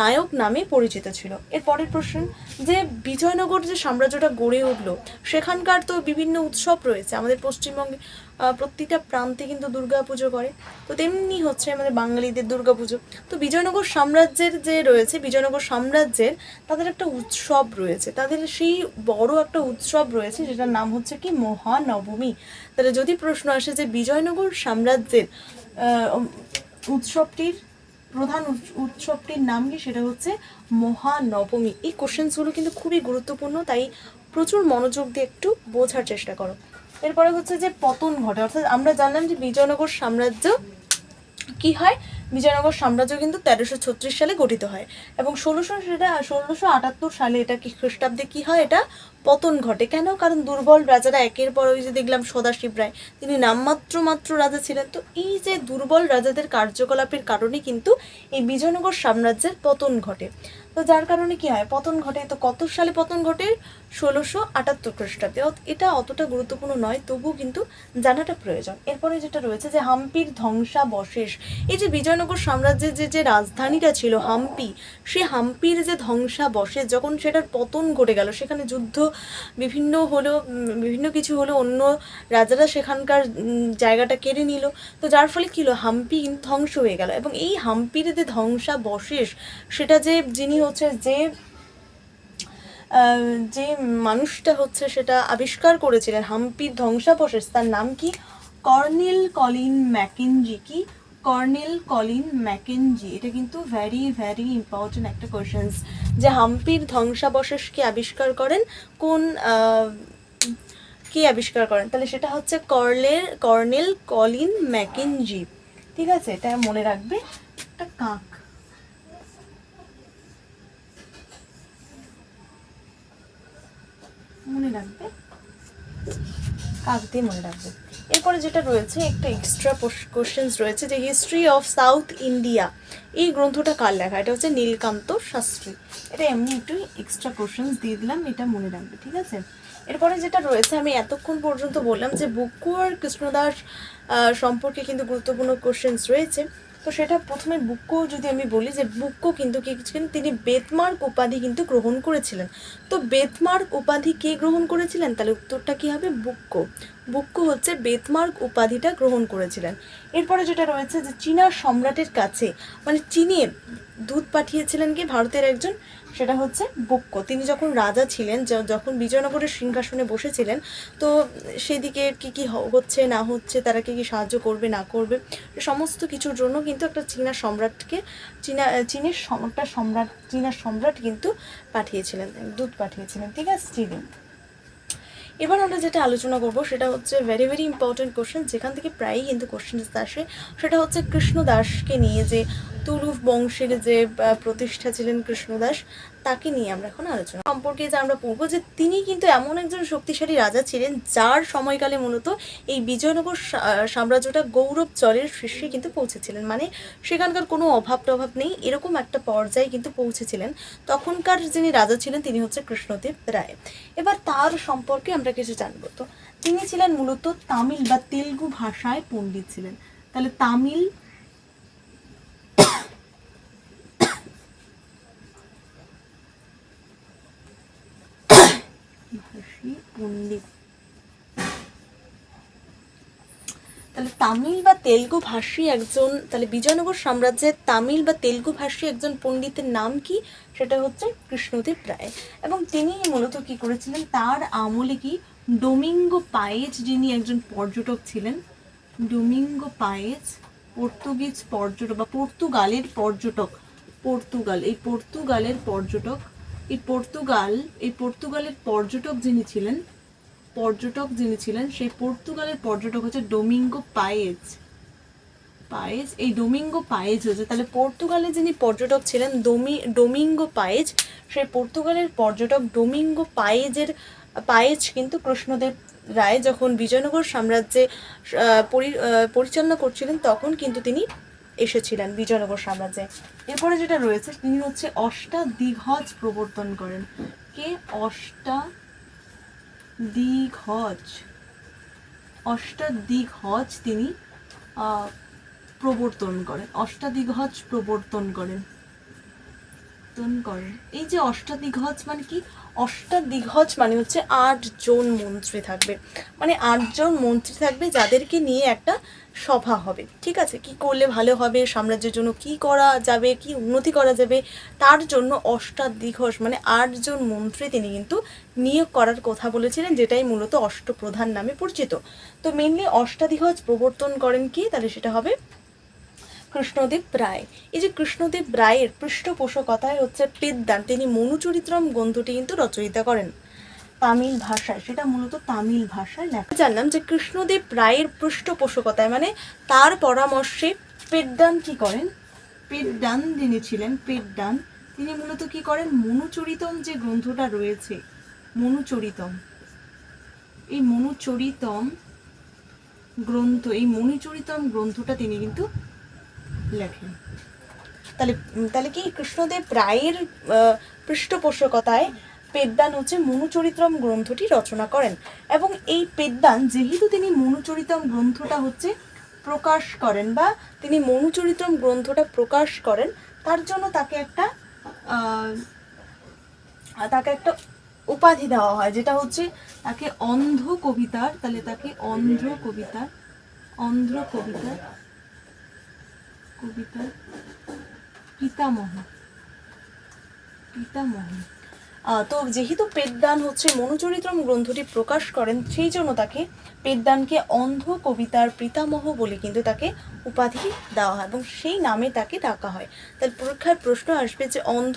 নায়ক নামে পরিচিত ছিল। এর পরের প্রশ্ন, যে বিজয়নগর যে সাম্রাজ্যটা গড়ে উঠলো সেখানকার তো বিভিন্ন উৎসব রয়েছে। আমাদের পশ্চিমবঙ্গে প্রতিটা প্রান্তে কিন্তু দুর্গাপুজো করে, তো তেমনি হচ্ছে আমাদের বাঙালিদের দুর্গাপুজো। তো বিজয়নগর সাম্রাজ্যের যে রয়েছে, বিজয়নগর সাম্রাজ্যের তাদের একটা উৎসব রয়েছে, তাদের সেই বড় একটা উৎসব রয়েছে যেটার নাম হচ্ছে কি মহানবমী। তাহলে যদি প্রশ্ন আসে যে বিজয়নগর সাম্রাজ্যের প্রধান উৎসবটির নাম কি, সেটা হচ্ছে মহানবমী। এই কোশ্চেন্সগুলো কিন্তু খুবই গুরুত্বপূর্ণ, তাই প্রচুর মনোযোগ দিয়ে একটু বোঝার চেষ্টা করো। এরপরে হচ্ছে যে পতন ঘটে, অর্থাৎ আমরা জানলাম যে বিজয়নগর সাম্রাজ্য কি হয়, বিজয়নগর সাম্রাজ্য কিন্তু 1336 সালে গঠিত হয় এবং 1678 সালে এটা কি খ্রিস্টাব্দে কি হয়, এটা পতন ঘটে। কেন? কারণ দুর্বল রাজারা একের পর ওই যে দেখলাম সদাশিব রায়, তিনি নামমাত্র রাজা ছিলেন। তো এই যে দুর্বল রাজাদের কার্যকলাপের কারণে কিন্তু এই বিজয়নগর সাম্রাজ্যের পতন ঘটে। তো যার কারণে কি হয়, পতন ঘটে। তো কত সালে পতন ঘটে? 1678 খ্রিস্টাব্দে। এটা অতটা গুরুত্বপূর্ণ নয়, তবুও কিন্তু জানাটা প্রয়োজন। এরপরে যেটা রয়েছে যে হাম্পির ধ্বংসাবশেষ। এই যে বিজয়নগর সাম্রাজ্যের যে রাজধানীটা ছিল হাম্পি, সেই হাম্পির যে ধ্বংসাবশেষ, যখন সেটার পতন ঘটে গেল, সেখানে যুদ্ধ বিভিন্ন কিছু হলো, অন্য রাজারা সেখানকার জায়গাটা কেড়ে নিল। তো যার ফলে কী হলো, হাম্পি কিন্তু ধ্বংস হয়ে গেল। এবং এই হাম্পির যে ধ্বংসাবশেষ, সেটা যে যিনি হচ্ছে যে যে মানুষটা হচ্ছে সেটা আবিষ্কার করেছিলেন হাম্পির ধ্বংসাবশেষ, তার নাম কি? Colonel Colin Mackenzie. কি? Colonel Colin Mackenzie. এটা কিন্তু ভেরি ভেরি ইম্পর্টেন্ট একটা কোয়েশ্চেন্স, যে হাম্পির ধ্বংসাবশেষকে আবিষ্কার করেন কোন কে আবিষ্কার করেন? তাহলে সেটা হচ্ছে কর্নেল কলিন ম্যাকেঞ্জি। ঠিক আছে, এটা মনে রাখবে। একটা কাক, মনে রাখবে, কাক দিয়ে মনে রাখবে। এরপরে যেটা রয়েছে একটা এক্সট্রা কোশ্চেন্স রয়েছে, যে হিস্ট্রি অফ সাউথ ইন্ডিয়া এই গ্রন্থটা কার লেখা? এটা হচ্ছে নীলকান্ত শাস্ত্রী। এটা এমনি একটু এক্সট্রা কোশ্চেন্স দিয়ে দিলাম, এটা মনে রাখবে। ঠিক আছে, এরপরে যেটা রয়েছে, আমি এতক্ষণ পর্যন্ত বললাম যে বুক্কু আর কৃষ্ণদাস সম্পর্কে কিন্তু গুরুত্বপূর্ণ কোশ্চেন্স রয়েছে। তো সেটা প্রথমে বুক্কো যদি আমি বলি, যে বুক্কো কিন্তু কি ছিলেন? তিনি বেতমার্ক উপাধি কিন্তু গ্রহণ করেছিলেন। তো বেতমার্ক উপাধি কে গ্রহণ করেছিলেন? তাহলে উত্তরটা কি হবে? বুক্কো। বুক্কো হচ্ছে বেতমার্ক উপাধিটা গ্রহণ করেছিলেন। এরপরে যেটা রয়েছে, যে চীনা সম্রাটের কাছে মানে চীনে দূত পাঠিয়েছিলেন কি ভারতের একজন, সেটা হচ্ছে বুক্কো। তিনি যখন রাজা ছিলেন, যখন বিজয়নগরের সিংহাসনে বসেছিলেন, তো সেদিকে কি কি হচ্ছে না হচ্ছে, তারা কি কি সাহায্য করবে না করবে, সমস্ত কিছুর জন্য কিন্তু একটা চীনা সম্রাটকে চীনা সম্রাট কিন্তু পাঠিয়েছিলেন, দূত পাঠিয়েছিলেন। ঠিক আছে, চীনে। এবার আমরা যেটা আলোচনা করব সেটা হচ্ছে ভেরি ভেরি ইম্পর্টেন্ট কোশ্চেন, যেখান থেকে প্রায়ই কিন্তু কোশ্চেন আসে, সেটা হচ্ছে কৃষ্ণদাসকে নিয়ে, যে তুলুফ বংশের যে প্রতিষ্ঠা ছিলেন কৃষ্ণদাস, তাকে নিয়ে আমরা এখন আলোচনা সম্পর্কে যে আমরা পড়বো, যে তিনি কিন্তু এমন একজন শক্তিশালী রাজা ছিলেন যার সময়কালে মূলত এই বিজয়নগর সাম্রাজ্যটা গৌরব জলের শীর্ষে কিন্তু পৌঁছেছিলেন, মানে সেখানকার কোনো অভাব টভাব নেই, এরকম একটা পর্যায়ে কিন্তু পৌঁছেছিলেন। তখনকার যিনি রাজা ছিলেন তিনি হচ্ছে কৃষ্ণদেব রায়। এবার তার সম্পর্কে আমরা কিছু জানবো। তো তিনি ছিলেন মূলত তামিল বা তেলুগু ভাষায় পণ্ডিত ছিলেন। তাহলে তামিল পণ্ডিত, তাহলে তামিল বা তেলুগু ভাষী একজন, তাহলে বিজয়নগর সাম্রাজ্যের তামিল বা তেলুগু ভাষী একজন পণ্ডিতের নাম কি? সেটা হচ্ছে কৃষ্ণদেব রায়। এবং তিনি মূলত কি করেছিলেন, তার আমলে কি ডোমিঙ্গো পায়েজ, যিনি একজন পর্যটক ছিলেন, ডোমিঙ্গো পায়েজ পর্তুগিজ পর্যটক বা পর্তুগালের পর্যটক, এই পর্তুগালের পর্যটক, এই পর্তুগালের পর্যটক যিনি ছিলেন সেই পর্তুগালের পর্যটক হচ্ছে ডোমিঙ্গো পায়েজ। এই ডোমিঙ্গো পায়েজ হচ্ছে, তাহলে পর্তুগালে যিনি পর্যটক ছিলেন ডোমিঙ্গো পায়েজ, সেই পর্তুগালের পর্যটক ডোমিঙ্গো পায়েজ কিন্তু কৃষ্ণদেব রায় যখন বিজয়নগর সাম্রাজ্যে পরিচালনা করছিলেন, তখন কিন্তু তিনি এসেছিলেন বিজয়নগর সাম্রাজ্যে। এরপরে যেটা রয়েছে, তিনি হচ্ছে অষ্টাদিগ্গজ প্রবর্তন করেন। কে? অষ্টাদিগ্গজ তিনি প্রবর্তন করেন। এই যে অষ্টাদিগ্গজ মানে কি? অষ্টাদিগ্গজ মানে হচ্ছে 8 জন মন্ত্রী থাকবে, মানে 8 জন মন্ত্রী থাকবে যাদেরকে নিয়ে একটা সভা হবে। ঠিক আছে, কি করলে ভালো হবে, সাম্রাজ্যের জন্য কি করা যাবে, কি উন্নতি করা যাবে, তার জন্য অষ্টাদিগ্গজ মানে 8 জন মন্ত্রী তিনি কিন্তু নিয়োগ করার কথা বলেছিলেন, যেটাই মূলত অষ্টপ্রধান নামে পরিচিত। তো মেইনলি অষ্টাদিগ্গজ প্রবর্তন করেন কি? তাহলে সেটা হবে কৃষ্ণদেব রায়। এই যে কৃষ্ণদেব রায়ের পৃষ্ঠপোষকতায় হচ্ছে পেদ্দান, তিনি মনুচরিত্রম গ্রন্থটি কিন্তু রচয়িতা করেন তামিল ভাষায়, সেটা মূলত তামিল ভাষায় লেখা। জানলাম যে কৃষ্ণদেব রায়ের পৃষ্ঠপোষকতায় মানে তার পরামর্শে পেদ্দান কি করেন? পেদ্দান যিনি ছিলেন, তিনি মূলত কি করেন? মনুচরিতম যে গ্রন্থটা রয়েছে, এই মনুচরিতম গ্রন্থটা তিনি কিন্তু লেখেন। তাহলে কি কৃষ্ণদেব রায়ের পৃষ্ঠপোষকতায় পেদ্দান হচ্ছে মনুচরিত্রম গ্রন্থটি রচনা করেন। এবং এই পেদ্দান যেহেতু তিনি মনুচরিত্রম গ্রন্থটা হচ্ছে প্রকাশ করেন, বা তিনি মনুচরিত্রম গ্রন্থটা প্রকাশ করেন, তার জন্য তাকে একটা উপাধি দেওয়া হয়, যেটা হচ্ছে তাকে অন্ধ্র কবিতার পিতামহ। তো যেহেতু পেদ্দান হচ্ছে মনুচরিত্রম গ্রন্থটি প্রকাশ করেন, সেই জন্য তাকে পেদ্দানকে অন্ধ কবিতার পিতামহ বলে কিন্তু তাকে উপাধি দেওয়া হয় এবং সেই নামে তাকে ডাকা হয়। তাহলে পরীক্ষার প্রশ্ন আসবে যে অন্ধ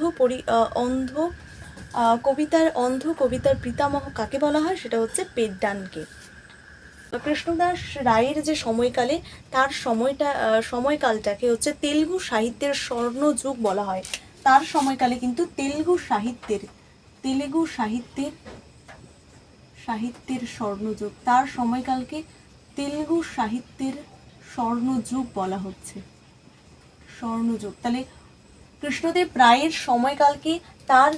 কবিতার পিতামহ কাকে বলা হয়, সেটা হচ্ছে পেদ্দানকে। কৃষ্ণদাস রায়ের যে সময়কালে তার সময়কালটাকে হচ্ছে তেলুগু সাহিত্যের স্বর্ণযুগ বলা হয়। তার সময়কালে কিন্তু তেলুগু সাহিত্যের স্বর্ণযুগ, তার সময়কালকে তেলুগু সাহিত্যের স্বর্ণযুগ বলা হচ্ছে, স্বর্ণযুগ। তাহলে কৃষ্ণদেব রায়ের সময়কালকে তার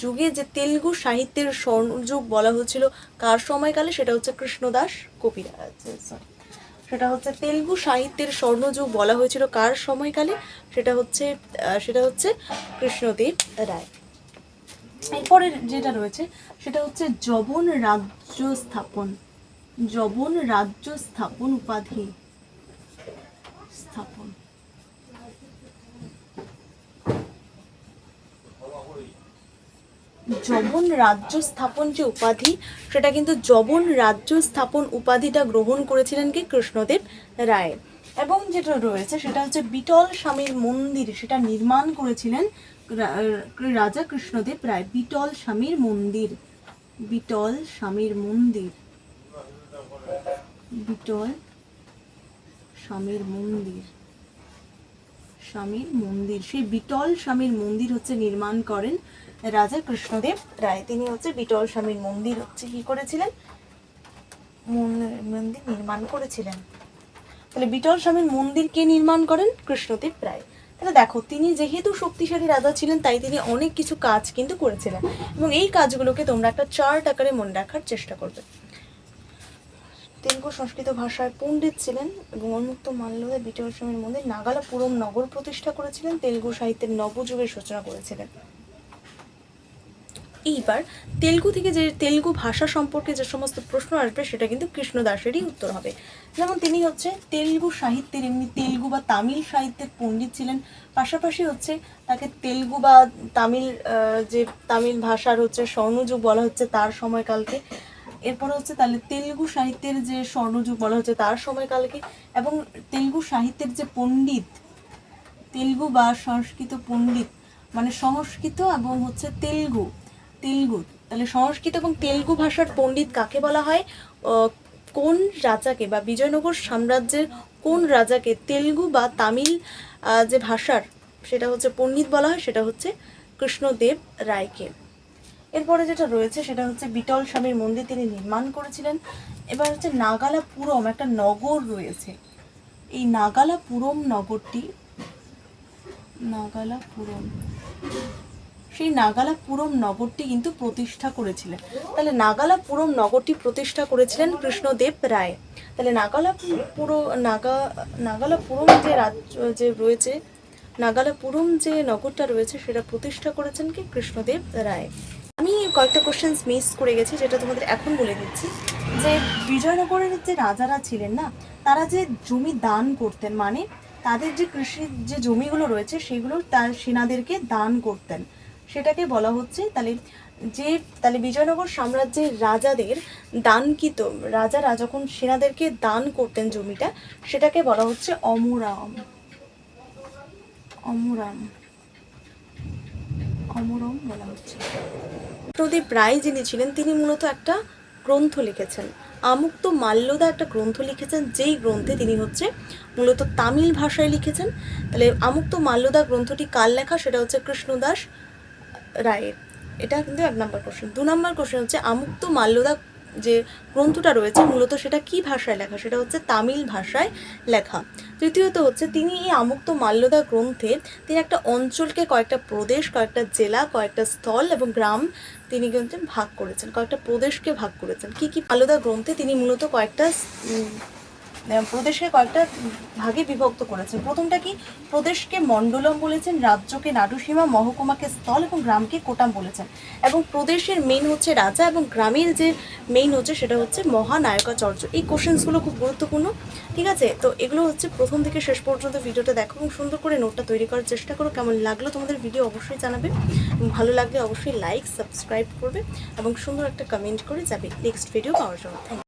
যুগে যে তেলুগু সাহিত্যের স্বর্ণযুগ বলা হচ্ছিল কার সময়কালে, সেটা হচ্ছে কৃষ্ণদাস কবিরাজ, সেটা হচ্ছে তেলুগু সাহিত্যের স্বর্ণযুগ বলা হয়েছিল কার সময়কালে, সেটা হচ্ছে কৃষ্ণদেব রায়। এরপরে যেটা রয়েছে সেটা হচ্ছে যবন রাজ্য স্থাপন উপাধি স্থাপন। যবন রাজ্য স্থাপন যে উপাধি, সেটা কিন্তু যবন রাজ্য স্থাপন উপাধিটা গ্রহণ করেছিলেন কি, কৃষ্ণদেব রায়। এবং যেটা রয়েছে সেটা হচ্ছে বিটল স্বামীর মন্দির, সেটা নির্মাণ করেছিলেন রাজা কৃষ্ণদেব রায়। বিটল স্বামীর মন্দির, সেই বিটল স্বামীর মন্দির হচ্ছে নির্মাণ করেন রাজা কৃষ্ণদেব রায়। তিনি হচ্ছে বিটল স্বামীর মন্দির হচ্ছে কি করেছিলেন, মন্দির নির্মাণ করেছিলেন। তাহলে বিটল স্বামীর মন্দির কে নির্মাণ করেন, কৃষ্ণদেব রায়। তাহলে দেখো, তিনি যেহেতু শক্তিশালী রাজা ছিলেন তাই তিনি অনেক কিছু কাজ কিন্তু করেছিলেন এবং এই কাজগুলোকে তোমরা একটা চার্ট আকারে মনে রাখার চেষ্টা করবে। তেলুগু সংস্কৃত ভাষার পণ্ডিত ছিলেন এবং উন্মুক্ত মাল্যদা বিটল স্বামীর মন্দির নাগালাপুরম নগর প্রতিষ্ঠা করেছিলেন, তেলুগু সাহিত্যের নবযুগের সূচনা করেছিলেন। এইবার তেলুগু থেকে যে তেলুগু ভাষা সম্পর্কে যে সমস্ত প্রশ্ন আসবে সেটা কিন্তু কৃষ্ণদাসেরই উত্তর হবে। যেমন তিনি হচ্ছে তেলুগু সাহিত্যের, এমনি তেলুগু বা তামিল সাহিত্যের পণ্ডিত ছিলেন, পাশাপাশি হচ্ছে তাকে তেলুগু বা তামিল ভাষার হচ্ছে স্বর্ণযুগ বলা হচ্ছে তার সময়কালকে। এরপরে হচ্ছে তাহলে তেলুগু সাহিত্যের যে স্বর্ণযুগ বলা হচ্ছে তার সময়কালকে, এবং তেলুগু সাহিত্যের যে পণ্ডিত, তেলুগু বা সংস্কৃত পণ্ডিত মানে সংস্কৃত এবং হচ্ছে তেলুগু, তাহলে সংস্কৃত এবং তেলুগু ভাষার পণ্ডিত কাকে বলা হয়, কোন রাজাকে বা বিজয়নগর সাম্রাজ্যের কোন রাজাকে তেলুগু বা তামিল যে ভাষার সেটা হচ্ছে পণ্ডিত বলা হয়, সেটা হচ্ছে কৃষ্ণদেব রায়কে। এরপরে যেটা রয়েছে সেটা হচ্ছে বিটল স্বামীর মন্দির তিনি নির্মাণ করেছিলেন। এবার হচ্ছে নাগালাপুরম একটা নগর রয়েছে, এই সেই নাগালাপুরম নগরটি কিন্তু প্রতিষ্ঠা করেছিলেন। তাহলে নাগালাপুরম নগরটি প্রতিষ্ঠা করেছিলেন কৃষ্ণদেব রায়। তাহলে নাগালাপুরম যে রাজ্য যে রয়েছে, নাগালাপুরম যে নগরটা রয়েছে সেটা প্রতিষ্ঠা করেছেন কি, কৃষ্ণদেব রায়। আমি কয়েকটা কোশ্চেন্স মিস করে গেছি, যেটা তোমাদের এখন বলে দিচ্ছি। যে বিজয়নগরের যে রাজারা ছিলেন না, তারা যে জমি দান করতেন, মানে তাদের যে কৃষির যে জমিগুলো রয়েছে সেগুলো তার সেনাদেরকে দান করতেন, সেটাকে বলা হচ্ছে। তাহলে বিজয়নগর সাম্রাজ্যের রাজাদের দানকৃত, রাজারা যখন সেনাদেরকে দান করতেন জমিটা, সেটাকে বলা হচ্ছে অমরাম বলা হচ্ছে। কৃষ্ণদেব রায় যিনি ছিলেন তিনি মূলত একটা গ্রন্থ লিখেছেন, আমুক্ত মাল্যদা একটা গ্রন্থ লিখেছেন, যেই গ্রন্থে তিনি হচ্ছে মূলত তামিল ভাষায় লিখেছেন। তাহলে আমুক্ত মাল্যদা গ্রন্থটি কার লেখা, সেটা হচ্ছে কৃষ্ণদাস রায়ের। এটা কিন্তু 1 নম্বর কোশ্চেন। 2 নম্বর কোশ্চেন হচ্ছে আমুক্ত মাল্যদা যে গ্রন্থটা রয়েছে মূলত সেটা কি ভাষায় লেখা, সেটা হচ্ছে তামিল ভাষায় লেখা। তৃতীয়ত হচ্ছে তিনি এই আমুক্ত মাল্যদা গ্রন্থে তিনি একটা অঞ্চলকে কয়েকটা প্রদেশ, কয়েকটা জেলা, কয়েকটা স্থল এবং গ্রাম তিনি কিন্তু কয়েকটা প্রদেশকে ভাগ করেছেন। কি মাল্যদা গ্রন্থে তিনি মূলত কয়েকটা প্রদেশকে কয়েকটা ভাগে বিভক্ত করেছেন। প্রথমটা কি, প্রদেশকে মণ্ডলম বলেছেন, রাজ্যকে নাডুসীমা, মহকুমাকে স্থল এবং গ্রামকে কোটাম বলেছেন। এবং প্রদেশের মেইন হচ্ছে রাজা এবং গ্রামের যে মেইন হচ্ছে সেটা হচ্ছে মহানায়কাচার্য। এই কোশ্চেন্সগুলো খুব গুরুত্বপূর্ণ, ঠিক আছে? তো এগুলো হচ্ছে প্রথম থেকে শেষ পর্যন্ত ভিডিওটা দেখো এবং সুন্দর করে নোটটা তৈরি করার চেষ্টা করো। কেমন লাগলো তোমাদের ভিডিও অবশ্যই জানাবে, ভালো লাগলে অবশ্যই লাইক সাবস্ক্রাইব করবে এবং সুন্দর একটা কমেন্ট করে যাবে নেক্সট ভিডিও পাওয়ার জন্য। Thank you.